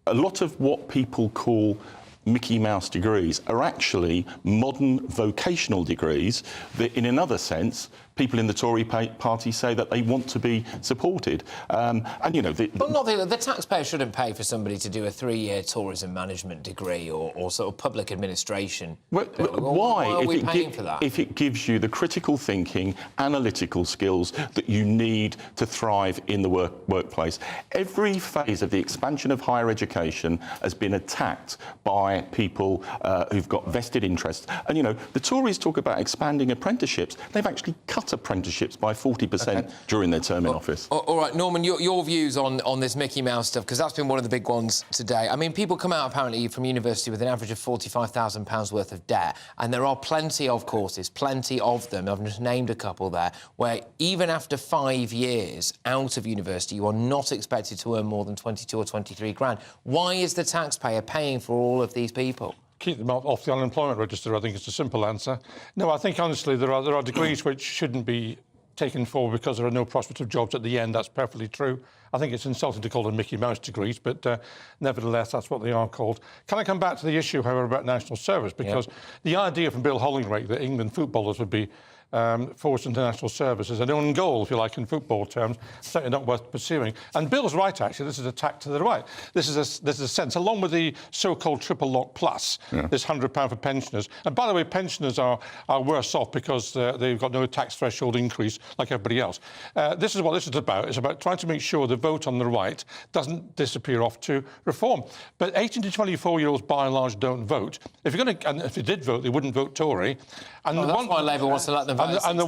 a lot of what people call Mickey Mouse degrees are actually modern vocational degrees that, in another sense, people in the Tory party say that they want to be supported. And, you know... the taxpayer shouldn't pay for somebody to do a 3-year tourism management degree or sort of public administration. Why are we paying for that? If it gives you the critical thinking, analytical skills that you need to thrive in the workplace. Every phase of the expansion of higher education has been attacked by people who've got vested interests. And, you know, the Tories talk about expanding apprenticeships. They've actually cut apprenticeships by 40% during their term in office. All right, Norman, your views on this Mickey Mouse stuff, because that's been one of the big ones today. I mean, people come out, apparently, from university with an average of £45,000 worth of debt, and there are plenty of courses, plenty of them, I've just named a couple there, where even after 5 years out of university, you are not expected to earn more than 22 or 23 grand. Why is the taxpayer paying for all of these people? Keep them off the unemployment register, I think it's a simple answer. No, I think, honestly, there are degrees which shouldn't be taken forward because there are no prospects of jobs at the end. That's perfectly true. I think it's insulting to call them Mickey Mouse degrees, but nevertheless, that's what they are called. Can I come back to the issue, however, about national service? Because the idea from Bill Hollingray that England footballers would be forced into national service is an own goal, if you like, in football terms, certainly not worth pursuing. And Bill's right, actually. This is a tack to the right. This is a sense, along with the so-called triple lock plus, this £100 for pensioners. And by the way, pensioners are worse off because they've got no tax threshold increase like everybody else. This is what this is about. It's about trying to make sure the vote on the right doesn't disappear off to reform. But 18 to 24-year-olds, by and large, don't vote. If you're going to, and if they did vote, they wouldn't vote Tory. And that's why Labour wants to let them vote. And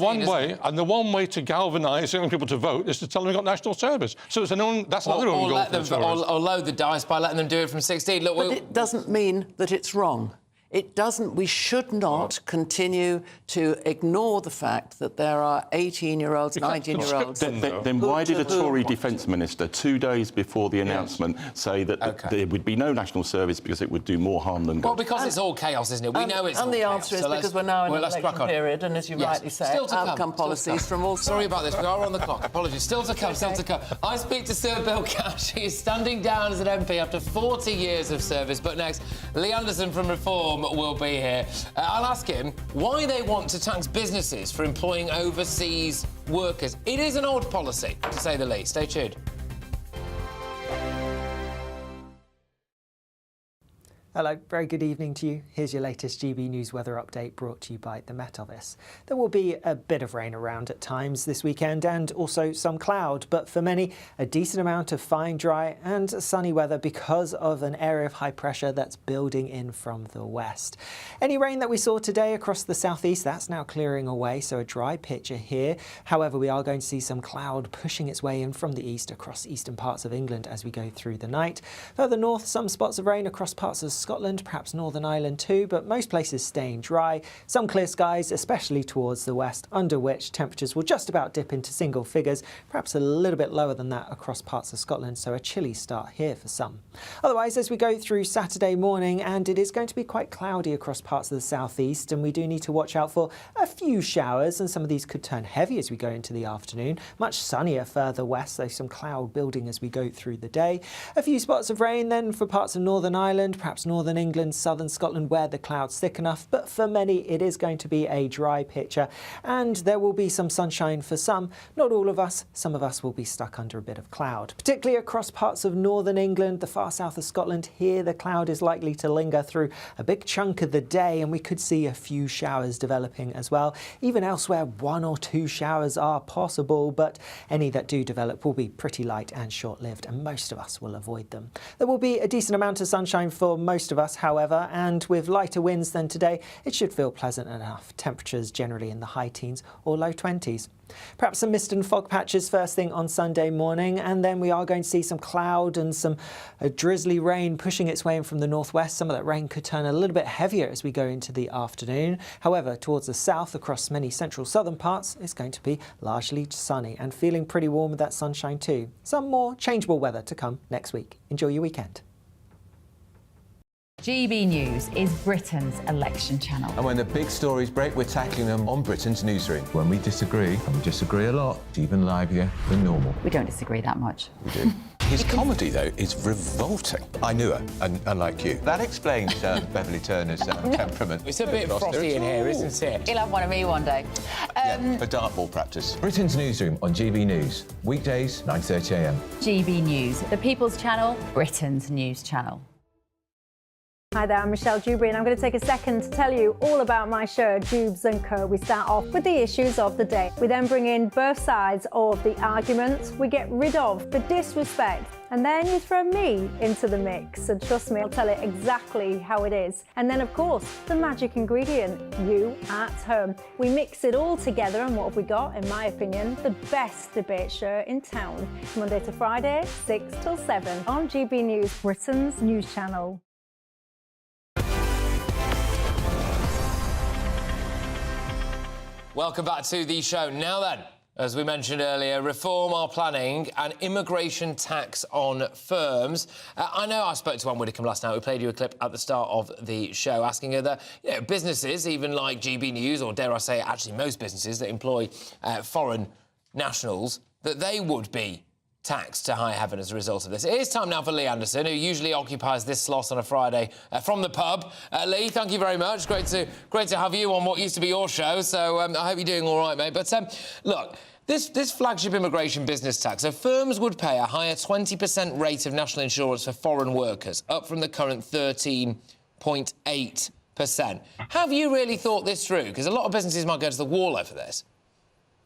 the one way to galvanise young people to vote is to tell them they've got national service. So it's that's another own goal. Or load the dice by letting them do it from 16. Look, but it doesn't mean that it's wrong. It doesn't. We should not continue to ignore the fact that there are 18-year-olds, 19-year-olds. Then why did a Tory Defence Minister, 2 days before the announcement, say that there would be no national service because it would do more harm than good? Well, because it's all chaos, isn't it? We know it's all chaos. And the answer is because we're now in an election period, and as you rightly say, outcome policies from all sides. Sorry about this. We are on the clock. Apologies. Still to come. Still to come. I speak to Sir Bill Cash. He is standing down as an MP after 40 years of service. But next, Lee Anderson from Reform will be here. I'll ask him why they want to tax businesses for employing overseas workers. It is an odd policy, to say the least. Stay tuned. Hello, very good evening to you. Here's your latest GB News weather update brought to you by the Met Office. There will be a bit of rain around at times this weekend and also some cloud, but for many, a decent amount of fine, dry and sunny weather because of an area of high pressure that's building in from the west. Any rain that we saw today across the southeast, that's now clearing away, so a dry picture here. However, we are going to see some cloud pushing its way in from the east across eastern parts of England as we go through the night. Further north, some spots of rain across parts of Scotland, perhaps Northern Ireland too, but most places staying dry. Some clear skies, especially towards the west, under which temperatures will just about dip into single figures, perhaps a little bit lower than that across parts of Scotland, so a chilly start here for some. Otherwise, as we go through Saturday morning, and it is going to be quite cloudy across parts of the southeast, and we do need to watch out for a few showers, and some of these could turn heavy as we go into the afternoon. Much sunnier further west, though some cloud building as we go through the day. A few spots of rain then for parts of Northern Ireland, perhaps Northern England, southern Scotland where the cloud's thick enough, but for many it is going to be a dry picture and there will be some sunshine for some. Not all of us, some of us will be stuck under a bit of cloud, particularly across parts of Northern England, the far south of Scotland. Here the cloud is likely to linger through a big chunk of the day and we could see a few showers developing as well. Even elsewhere, 1 or 2 showers are possible, but any that do develop will be pretty light and short-lived and most of us will avoid them. There will be a decent amount of sunshine for most of us, however, and with lighter winds than today, it should feel pleasant enough. Temperatures generally in the high teens or low 20s. Perhaps some mist and fog patches first thing on Sunday morning, and then we are going to see some cloud and some drizzly rain pushing its way in from the northwest. Some of that rain could turn a little bit heavier as we go into the afternoon. However, towards the south, across many central southern parts, it's going to be largely sunny and feeling pretty warm with that sunshine too. Some more changeable weather to come next week. Enjoy your weekend. GB News is Britain's election channel. And when the big stories break, we're tackling them on Britain's Newsroom. When we disagree, and we disagree a lot, it's even livelier than normal. We don't disagree that much. We do. His comedy, though, is revolting. I knew her, unlike you. That explains Beverly Turner's temperament. It's a bit frosty in here, isn't it? He'll have one of me one day. For dartball practice. Britain's Newsroom on GB News. Weekdays, 9:30 a.m. GB News, the People's Channel, Britain's news channel. Hi there, I'm Michelle Dewberry and I'm going to take a second to tell you all about my show, Dubes & Co. We start off with the issues of the day. We then bring in both sides of the arguments. We get rid of the disrespect. And then you throw me into the mix. And trust me, I'll tell it exactly how it is. And then, of course, the magic ingredient, you at home. We mix it all together and what have we got, in my opinion, the best debate show in town. Monday to Friday, 6 till 7 on GB News, Britain's news channel. Welcome back to the show. Now then, as we mentioned earlier, Reform are planning an immigration tax on firms. I know I spoke to Anne Widdicombe last night. We played you a clip at the start of the show asking her that businesses, even like GB News, or dare I say actually most businesses that employ foreign nationals, that they would be taxed to high heaven as a result of this. It is time now for Lee Anderson, who usually occupies this slot on a Friday from the pub. Lee, thank you very much. Great to have you on what used to be your show, so I hope you're doing all right, mate. But look, this flagship immigration business tax, so firms would pay a higher 20% rate of national insurance for foreign workers, up from the current 13.8%. Have you really thought this through? Because a lot of businesses might go to the wall over this.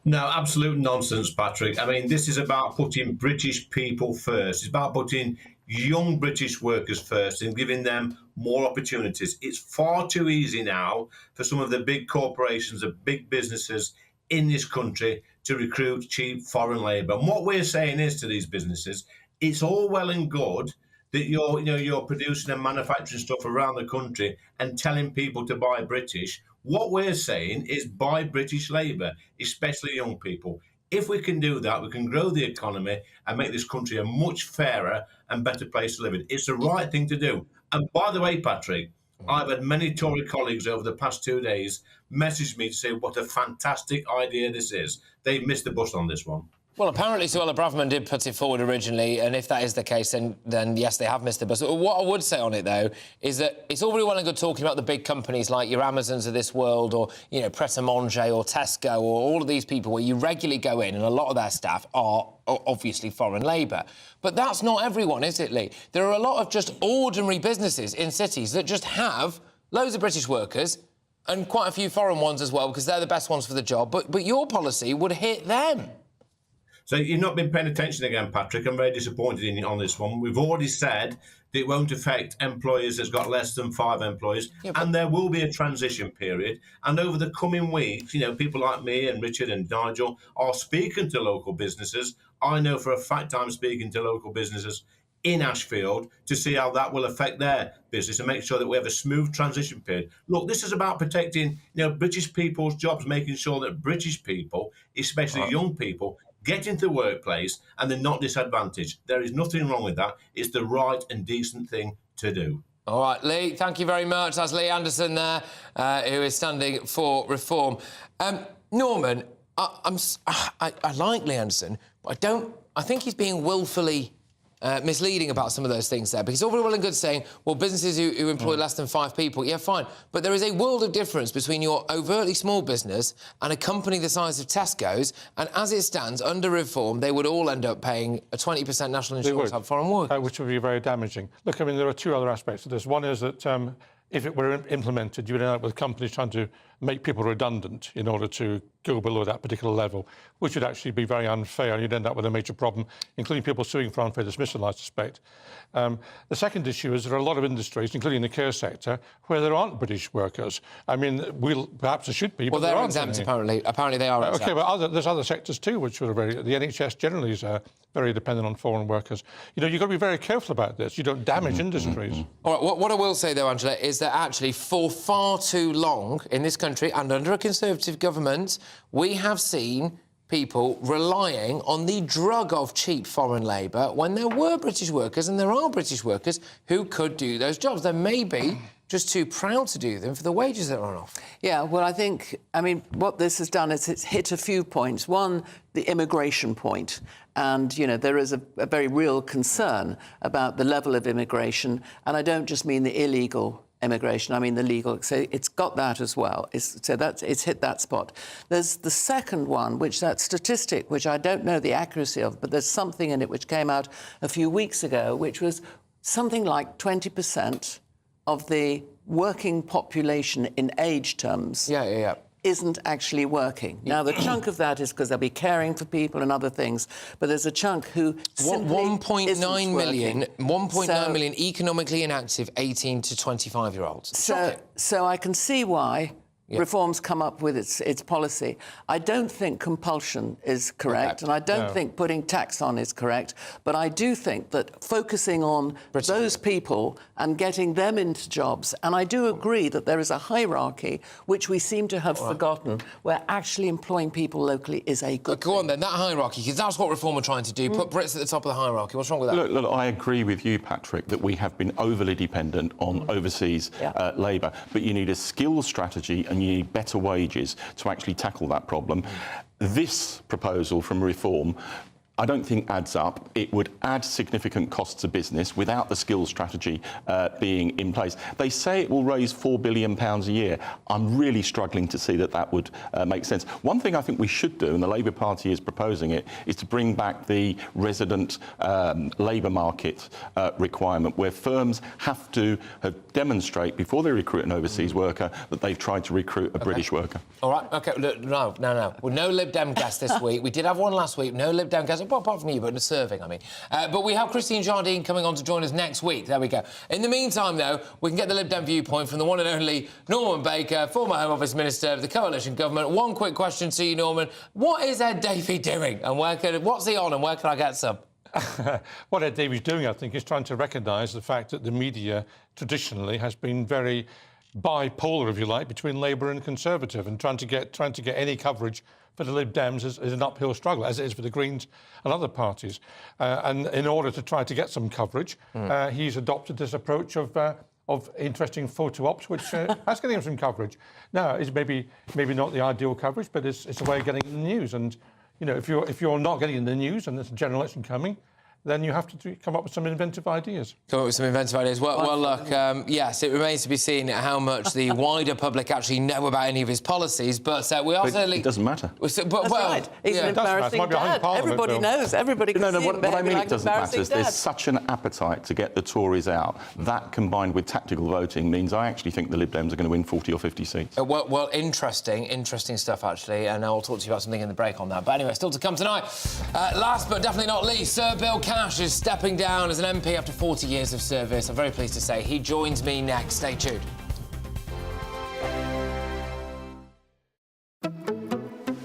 No, absolute nonsense, Patrick. I mean, this is about putting British people first. It's about putting young British workers first and giving them more opportunities. It's far too easy now for some of the big corporations, the big businesses in this country to recruit cheap foreign labour. And what we're saying is to these businesses, it's all well and good that you're producing and manufacturing stuff around the country and telling people to buy British. What we're saying is buy British labour, especially young people. If we can do that, we can grow the economy and make this country a much fairer and better place to live in. It's the right thing to do. And by the way, Patrick, I've had many Tory colleagues over the past 2 days message me to say what a fantastic idea this is. They've missed the bus on this one. Well, apparently Suella Braverman did put it forward originally, and if that is the case, then yes, they have missed the bus. What I would say on it, though, is that it's all very well and good talking about the big companies like your Amazons of this world, or, Pret a Manger or Tesco, or all of these people where you regularly go in and a lot of their staff are obviously foreign labour. But that's not everyone, is it, Lee? There are a lot of just ordinary businesses in cities that just have loads of British workers and quite a few foreign ones as well, because they're the best ones for the job. But your policy would hit them. So you've not been paying attention again, Patrick. I'm very disappointed in you on this one. We've already said that it won't affect employers that's got less than 5 employees, and there will be a transition period. And over the coming weeks, people like me and Richard and Nigel are speaking to local businesses. I know for a fact I'm speaking to local businesses in Ashfield to see how that will affect their business and make sure that we have a smooth transition period. Look, this is about protecting, British people's jobs, making sure that British people, especially young people, get into the workplace and they're not disadvantaged. There is nothing wrong with that. It's the right and decent thing to do. All right, Lee, thank you very much. That's Lee Anderson there, who is standing for Reform. Norman, I like Lee Anderson, but I think he's being willfully misleading about some of those things there, because all very well and good saying, well, businesses who employ less than 5 people, yeah, fine. But there is a world of difference between your overtly small business and a company the size of Tesco's, and as it stands, under Reform, they would all end up paying a 20% national insurance on foreign work. Which would be very damaging. Look, I mean, there are 2 other aspects to this. One is that if it were implemented, you would end up with companies trying to make people redundant in order to go below that particular level, which would actually be very unfair, and you'd end up with a major problem, including people suing for unfair dismissal, I suspect. The second issue is there are a lot of industries, including the care sector, where there aren't British workers. I mean, perhaps there should be, well, but they're exempt, apparently. Apparently they are exempt. OK, but there's other sectors too, which are very... The NHS generally is very dependent on foreign workers. You've got to be very careful about this. You don't damage industries. All right, what I will say, though, Angela, is that actually for far too long in this country and under a Conservative government, we have seen people relying on the drug of cheap foreign labour when there were British workers, and there are British workers who could do those jobs. There may be just too proud to do them for the wages that are on offer. Yeah, well, I mean, what this has done is it's hit a few points. One, the immigration point. And, you know, there is a very real concern about the level of immigration. And I don't just mean the illegal immigration, I mean the legal. So it's got that as well. It's hit that spot. There's the second one, which that statistic, which I don't know the accuracy of, but there's something in it which came out a few weeks ago, which was something like 20% of the working population in age terms isn't actually working. Now, the chunk of that is because they'll be caring for people and other things, but there's a chunk who simply 1.9 million, 1.9 million economically inactive 18 to 25-year-olds. So I can see why reforms come up with its policy. I don't think compulsion is correct, and I don't think putting tax on is correct, but I do think that focusing on those people and getting them into jobs, and I do agree that there is a hierarchy which we seem to have forgotten, where actually employing people locally is a good thing. Go on then, that hierarchy, because that's what Reform are trying to do, put Brits at the top of the hierarchy. What's wrong with that? Look, I agree with you, Patrick, that we have been overly dependent on overseas labour, but you need a skills strategy and you need better wages to actually tackle that problem. This proposal from Reform, I don't think adds up. It would add significant costs to business without the skills strategy being in place. They say it will raise £4 billion a year. I'm really struggling to see that would make sense. One thing I think we should do, and the Labour Party is proposing it, is to bring back the resident labour market requirement, where firms have to demonstrate before they recruit an overseas worker that they've tried to recruit a British worker. All right, OK, look, no. Well, no Lib Dem guest this week. We did have one last week, no Lib Dem guest. Apart from you, but serving, I mean. But we have Christine Jardine coming on to join us next week. There we go. In the meantime, though, we can get the Lib Dem viewpoint from the one and only Norman Baker, former Home Office Minister of the Coalition Government. One quick question to you, Norman. What is Ed Davey doing? And what's he on and where can I get some? What Ed Davey's doing, I think, is trying to recognise the fact that the media traditionally has been very bipolar, if you like, between Labour and Conservative, and trying to get any coverage for the Lib Dems is an uphill struggle, as it is for the Greens and other parties. And in order to try to get some coverage, he's adopted this approach of interesting photo ops, which has getting him some coverage. Now, it's maybe not the ideal coverage, but it's a way of getting in the news. And you know, if you're not getting in the news and there's a general election coming, then you have to come up with some inventive ideas. Come up with some inventive ideas. Well, look, yes, it remains to be seen how much the wider public actually know about any of his policies, but we are certainly... It doesn't matter. That's right. He's an embarrassing dad. Everybody knows. Everybody can see what I mean, like it doesn't matter is there's such an appetite to get the Tories out. That, combined with tactical voting, means I actually think the Lib Dems are going to win 40 or 50 seats. Well, interesting stuff, actually, and I'll talk to you about something in the break on that. But anyway, still to come tonight. Last but definitely not least, Sir Bill Cash is stepping down as an MP after 40 years of service. I'm very pleased to say he joins me next. Stay tuned.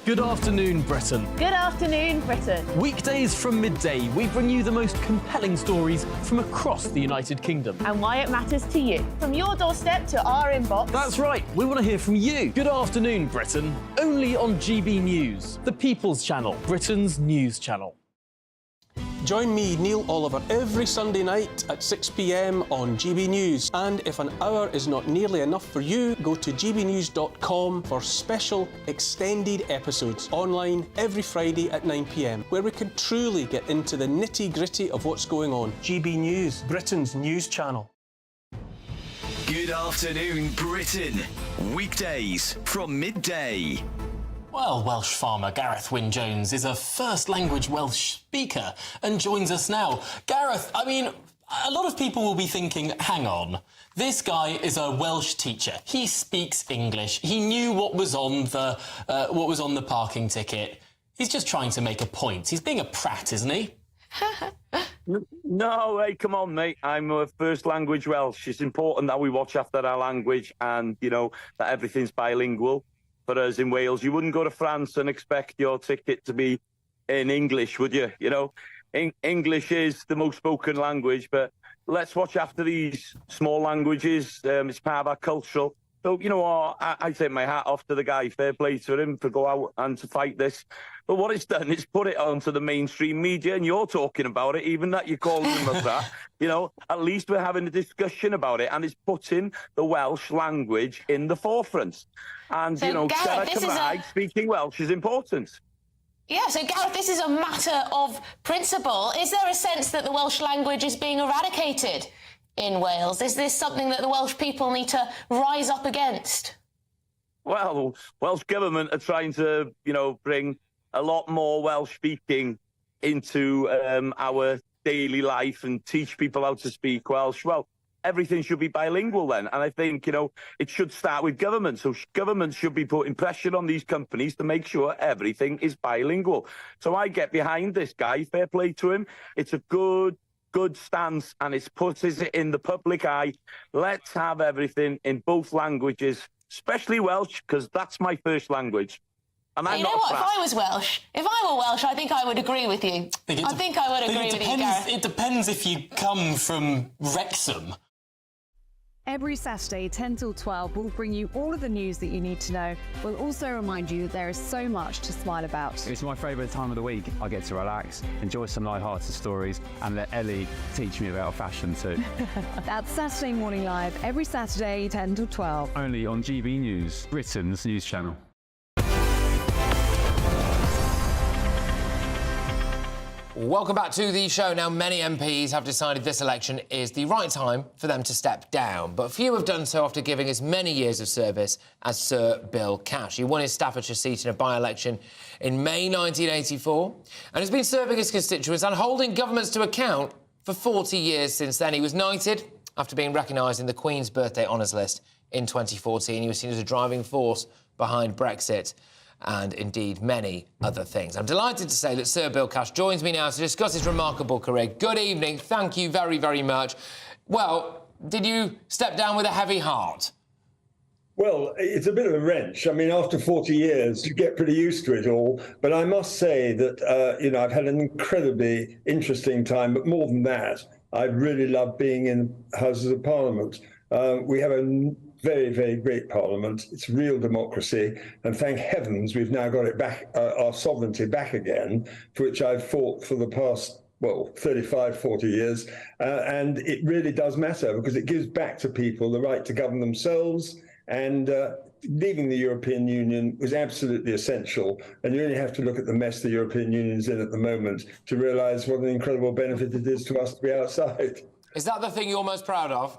Good afternoon, Britain. Good afternoon, Britain. Weekdays from midday, we bring you the most compelling stories from across the United Kingdom. And why it matters to you. From your doorstep to our inbox. That's right, we want to hear from you. Good afternoon, Britain. Only on GB News, the People's Channel, Britain's news channel. Join me, Neil Oliver, every Sunday night at 6 p.m. on GB News. And if an hour is not nearly enough for you, go to gbnews.com for special extended episodes online every Friday at 9 p.m, where we can truly get into the nitty-gritty of what's going on. GB News, Britain's news channel. Good afternoon, Britain. Weekdays from midday. Well, Welsh farmer Gareth Wyn-Jones is a first-language Welsh speaker and joins us now. Gareth, I mean, a lot of people will be thinking, hang on, this guy is a Welsh teacher. He speaks English. He knew what was on the parking ticket. He's just trying to make a point. He's being a prat, isn't he? No, hey, come on, mate. I'm a first-language Welsh. It's important that we watch after our language and, you know, that everything's bilingual. For us in Wales, you wouldn't go to France and expect your ticket to be in English, would you? You know, English is the most spoken language, but let's watch after these small languages. It's part of our cultural So, you know, I take my hat off to the guy. Fair play to him for go out and to fight this. But what it's done is put it onto the mainstream media, and you're talking about it, even that you're calling them that. You know, at least we're having a discussion about it, and it's putting the Welsh language in the forefront. And, So, you know, Gareth, this is Cymraeg, speaking Welsh is important. Yeah, so Gareth, this is a matter of principle. Is there a sense that the Welsh language is being eradicated in Wales? Is this something that the Welsh people need to rise up against? Well, Welsh Government are trying to, you know, bring a lot more Welsh speaking into our daily life and teach people how to speak Welsh. Well, everything should be bilingual then. And I think, you know, it should start with government. So government should be putting pressure on these companies to make sure everything is bilingual. So I get behind this guy. Fair play to him. It's a good stance, and it puts it in the public eye. Let's have everything in both languages, especially Welsh, because that's my first language. And I'm You know not what? a If I was Welsh, I think I would agree with you. I think I would agree with you, Gareth. It depends if you come from Wrexham. Every Saturday, 10 till 12, we'll bring you all of the news that you need to know. We'll also remind you that there is so much to smile about. It's my favourite time of the week. I get to relax, enjoy some light-hearted stories, and let Ellie teach me about fashion too. That's Saturday Morning Live, every Saturday, 10 till 12. Only on GB News, Britain's news channel. Welcome back to the show. Now, many MPs have decided this election is the right time for them to step down, but few have done so after giving as many years of service as Sir Bill Cash. He won his Staffordshire seat in a by-election in May 1984 and has been serving his constituents and holding governments to account for 40 years since then. He was knighted after being recognised in the Queen's Birthday Honours List in 2014. He was seen as a driving force behind Brexit and indeed many other things. I'm delighted to say that Sir Bill Cash joins me now to discuss his remarkable career. Good evening. Thank you very, very much. Well, did you step down with a heavy heart? Well, it's a bit of a wrench. I mean, after 40 years, you get pretty used to it all. But I must say that, you know, I've had an incredibly interesting time. But more than that, I really love being in Houses of Parliament. We have a very, very great parliament. It's real democracy. And thank heavens we've now got it back, our sovereignty back again, for which I've fought for the past, well, 35, 40 years. And it really does matter because it gives back to people the right to govern themselves. And leaving the European Union was absolutely essential. And you only have to look at the mess the European Union is in at the moment to realise what an incredible benefit it is to us to be outside. Is that the thing you're most proud of?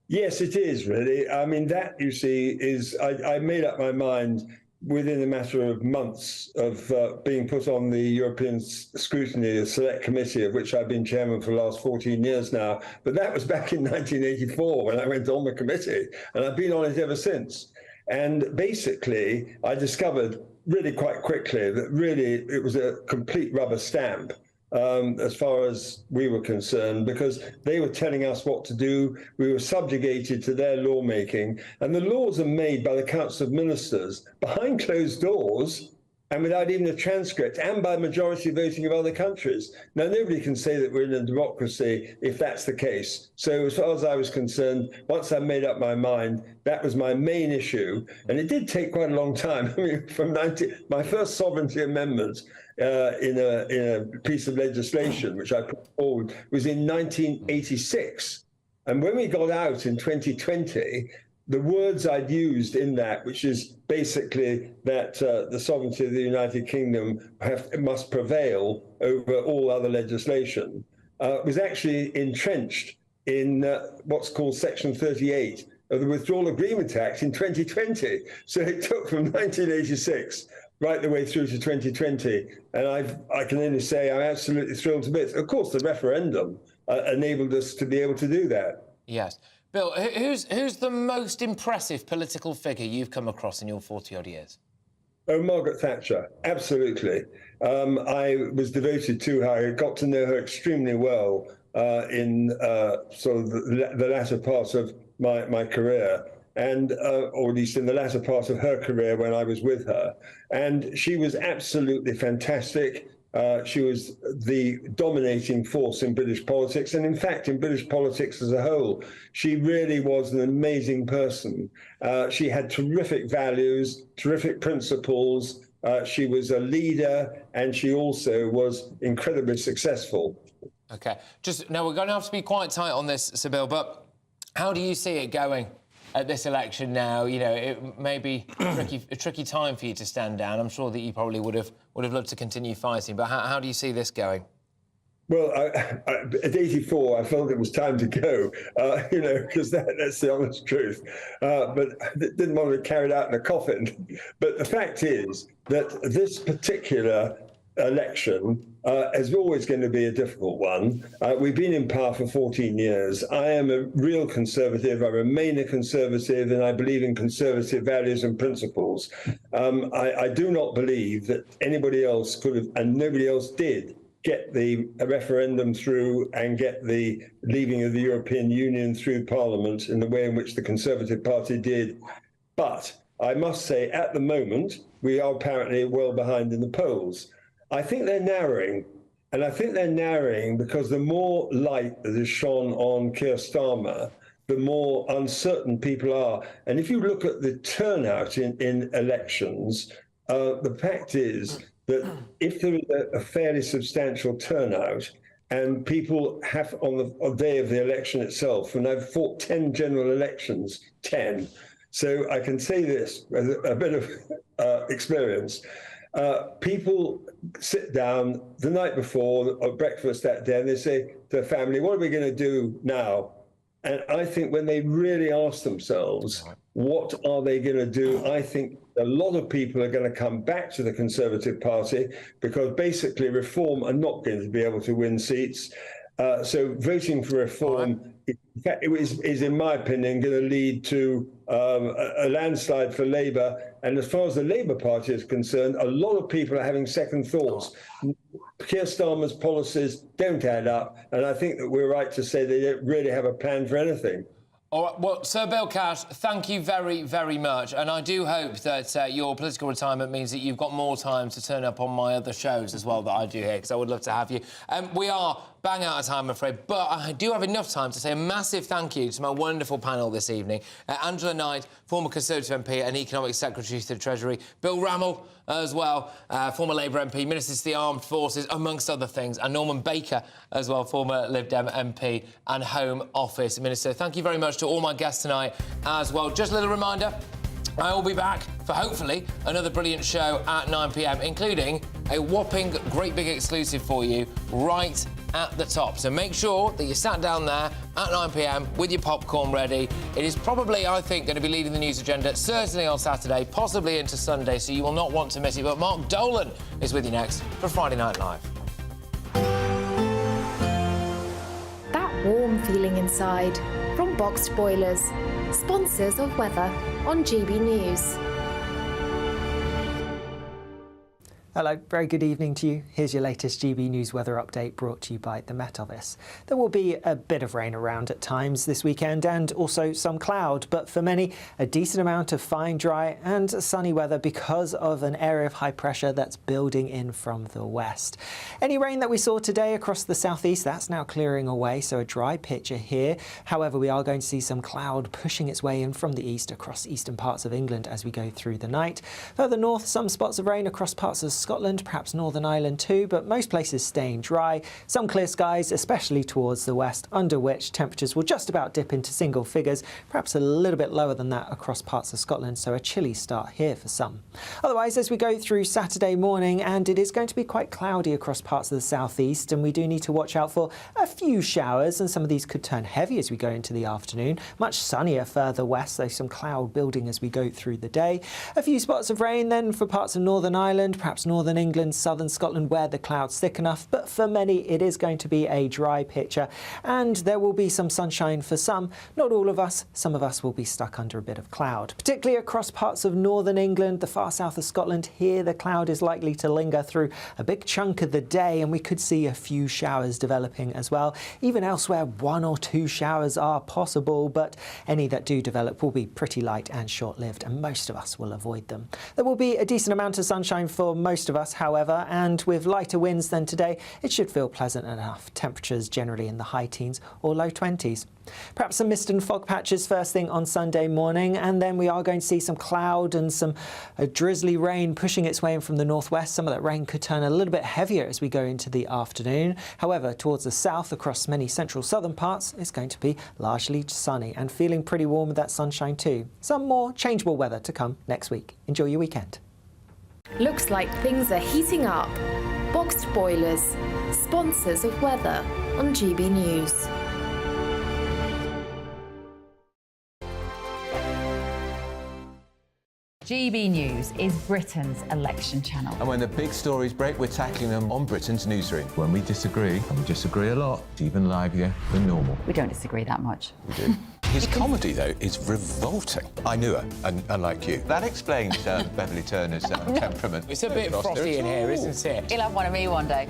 Yes, it is, really. I mean, that, you see, is... I made up my mind within a matter of months of being put on the European Scrutiny Select Committee, of which I've been chairman for the last 14 years now. But that was back in 1984 when I went on the committee, and I've been on it ever since. And basically, I discovered really quite quickly that really it was a complete rubber stamp. As far as we were concerned, because they were telling us what to do. We were subjugated to their lawmaking, and the laws are made by the Council of Ministers behind closed doors and without even a transcript, and by majority voting of other countries. Now, nobody can say that we're in a democracy if that's the case. So as far as I was concerned, once I made up my mind, that was my main issue. And it did take quite a long time. I mean, from my first sovereignty amendment in a piece of legislation, which I put forward, was in 1986. And when we got out in 2020, the words I'd used in that, which is basically that the sovereignty of the United Kingdom must prevail over all other legislation, was actually entrenched in what's called Section 38 of the Withdrawal Agreement Act in 2020. So it took from 1986 right the way through to 2020. And I can only say I'm absolutely thrilled to bits. Of course, the referendum enabled us to be able to do that. Yes. Bill, who's the most impressive political figure you've come across in your 40-odd years? Oh, Margaret Thatcher, absolutely. I was devoted to her. I got to know her extremely well in sort of the latter part of my career, and or at least in the latter part of her career when I was with her. And she was absolutely fantastic. She was the dominating force in British politics, and in fact, in British politics as a whole. She really was an amazing person. She had terrific values, terrific principles. She was a leader, and she also was incredibly successful. OK. Just now, we're going to have to be quite tight on this, Sibyl, but how do you see it going at this election now? You know, it may be a tricky time for you to stand down. I'm sure that you probably would have loved to continue fighting, but how do you see this going? Well, at 84, I felt it was time to go, you know, because that's the honest truth. But didn't want to carry it out in a coffin. But the fact is that this particular election is always going to be a difficult one. We've been in power for 14 years. I am a real conservative. I remain a conservative, and I believe in conservative values and principles. I do not believe that anybody else could have, and nobody else did, get the referendum through and get the leaving of the European Union through Parliament in the way in which the Conservative Party did. But I must say, at the moment, we are apparently well behind in the polls. I think they're narrowing, and I think they're narrowing because the more light that is shone on Keir Starmer, the more uncertain people are. And if you look at the turnout in elections, the fact is that if there is a fairly substantial turnout, and people have on the day of the election itself, and I've fought 10 general elections, 10. So I can say this with a bit of experience. People sit down the night before or breakfast that day, and they say to their family, what are we going to do now? And I think when they really ask themselves, what are they going to do? I think a lot of people are going to come back to the Conservative Party because basically Reform are not going to be able to win seats. So voting for Reform is, in my opinion, going to lead to a landslide for Labour. And as far as the Labour Party is concerned, a lot of people are having second thoughts. Keir Starmer's policies don't add up, and I think that we're right to say they don't really have a plan for anything. All right, well, Sir Bill Cash, thank you very, very much. And I do hope that your political retirement means that you've got more time to turn up on my other shows as well that I do here, because I would love to have you. We are bang out of time, I'm afraid, but I do have enough time to say a massive thank you to my wonderful panel this evening. Angela Knight, former Conservative MP and Economic Secretary to the Treasury, Bill Rammell as well, former Labour MP, Minister to the Armed Forces, amongst other things, and Norman Baker as well, former Lib Dem MP and Home Office Minister. Thank you very much to all my guests tonight as well. Just a little reminder, I will be back for, hopefully, another brilliant show at 9 p.m, including a whopping great big exclusive for you right at the top. So make sure that you sat down there at 9 p.m. with your popcorn ready. It is probably, I think, going to be leading the news agenda, certainly on Saturday, possibly into Sunday, so you will not want to miss it. But Mark Dolan is with you next for Friday Night Live. That warm feeling inside from Boxed Boilers, sponsors of weather on GB News. Hello, very good evening to you. Here's your latest GB News weather update brought to you by the Met Office. There will be a bit of rain around at times this weekend and also some cloud, but for many, a decent amount of fine, dry and sunny weather because of an area of high pressure that's building in from the west. Any rain that we saw today across the southeast, that's now clearing away, so a dry picture here. However, we are going to see some cloud pushing its way in from the east across eastern parts of England as we go through the night. Further north, some spots of rain across parts of Scotland, perhaps Northern Ireland too, but most places staying dry. Some clear skies, especially towards the west, under which temperatures will just about dip into single figures, perhaps a little bit lower than that across parts of Scotland, so a chilly start here for some. Otherwise, as we go through Saturday morning, and it is going to be quite cloudy across parts of the southeast, and we do need to watch out for a few showers, and some of these could turn heavy as we go into the afternoon. Much sunnier further west, though some cloud building as we go through the day. A few spots of rain then for parts of Northern Ireland, perhaps Northern England, southern Scotland where the cloud's thick enough, but for many it is going to be a dry picture, and there will be some sunshine for some. Not all of us, some of us will be stuck under a bit of cloud, particularly across parts of Northern England, the far south of Scotland. Here the cloud is likely to linger through a big chunk of the day, and we could see a few showers developing as well. Even elsewhere, 1 or 2 showers are possible, but any that do develop will be pretty light and short-lived, and most of us will avoid them. There will be a decent amount of sunshine for most most of us, however, and with lighter winds than today, it should feel pleasant enough. Temperatures generally in the high teens or low 20s. Perhaps some mist and fog patches first thing on Sunday morning, and then we are going to see some cloud and some drizzly rain pushing its way in from the northwest. Some of that rain could turn a little bit heavier as we go into the afternoon. However, towards the south, across many central southern parts, it's going to be largely sunny and feeling pretty warm with that sunshine too. Some more changeable weather to come next week. Enjoy your weekend. Looks like things are heating up. Boxed boilers, sponsors of weather on GB News. GB News is Britain's election channel. And when the big stories break, we're tackling them on Britain's Newsroom. When we disagree, and we disagree a lot, it's even livelier than normal. We don't disagree that much. We do. His comedy, though, is revolting. I knew her, unlike you. That explains Beverly Turner's temperament. It's a bit frosty in here, isn't it? You'll have one of me one day.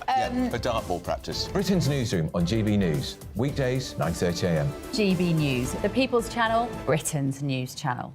Yeah, for dartball practice. Britain's Newsroom on GB News. Weekdays, 9:30 a.m. GB News, the People's Channel, Britain's news channel.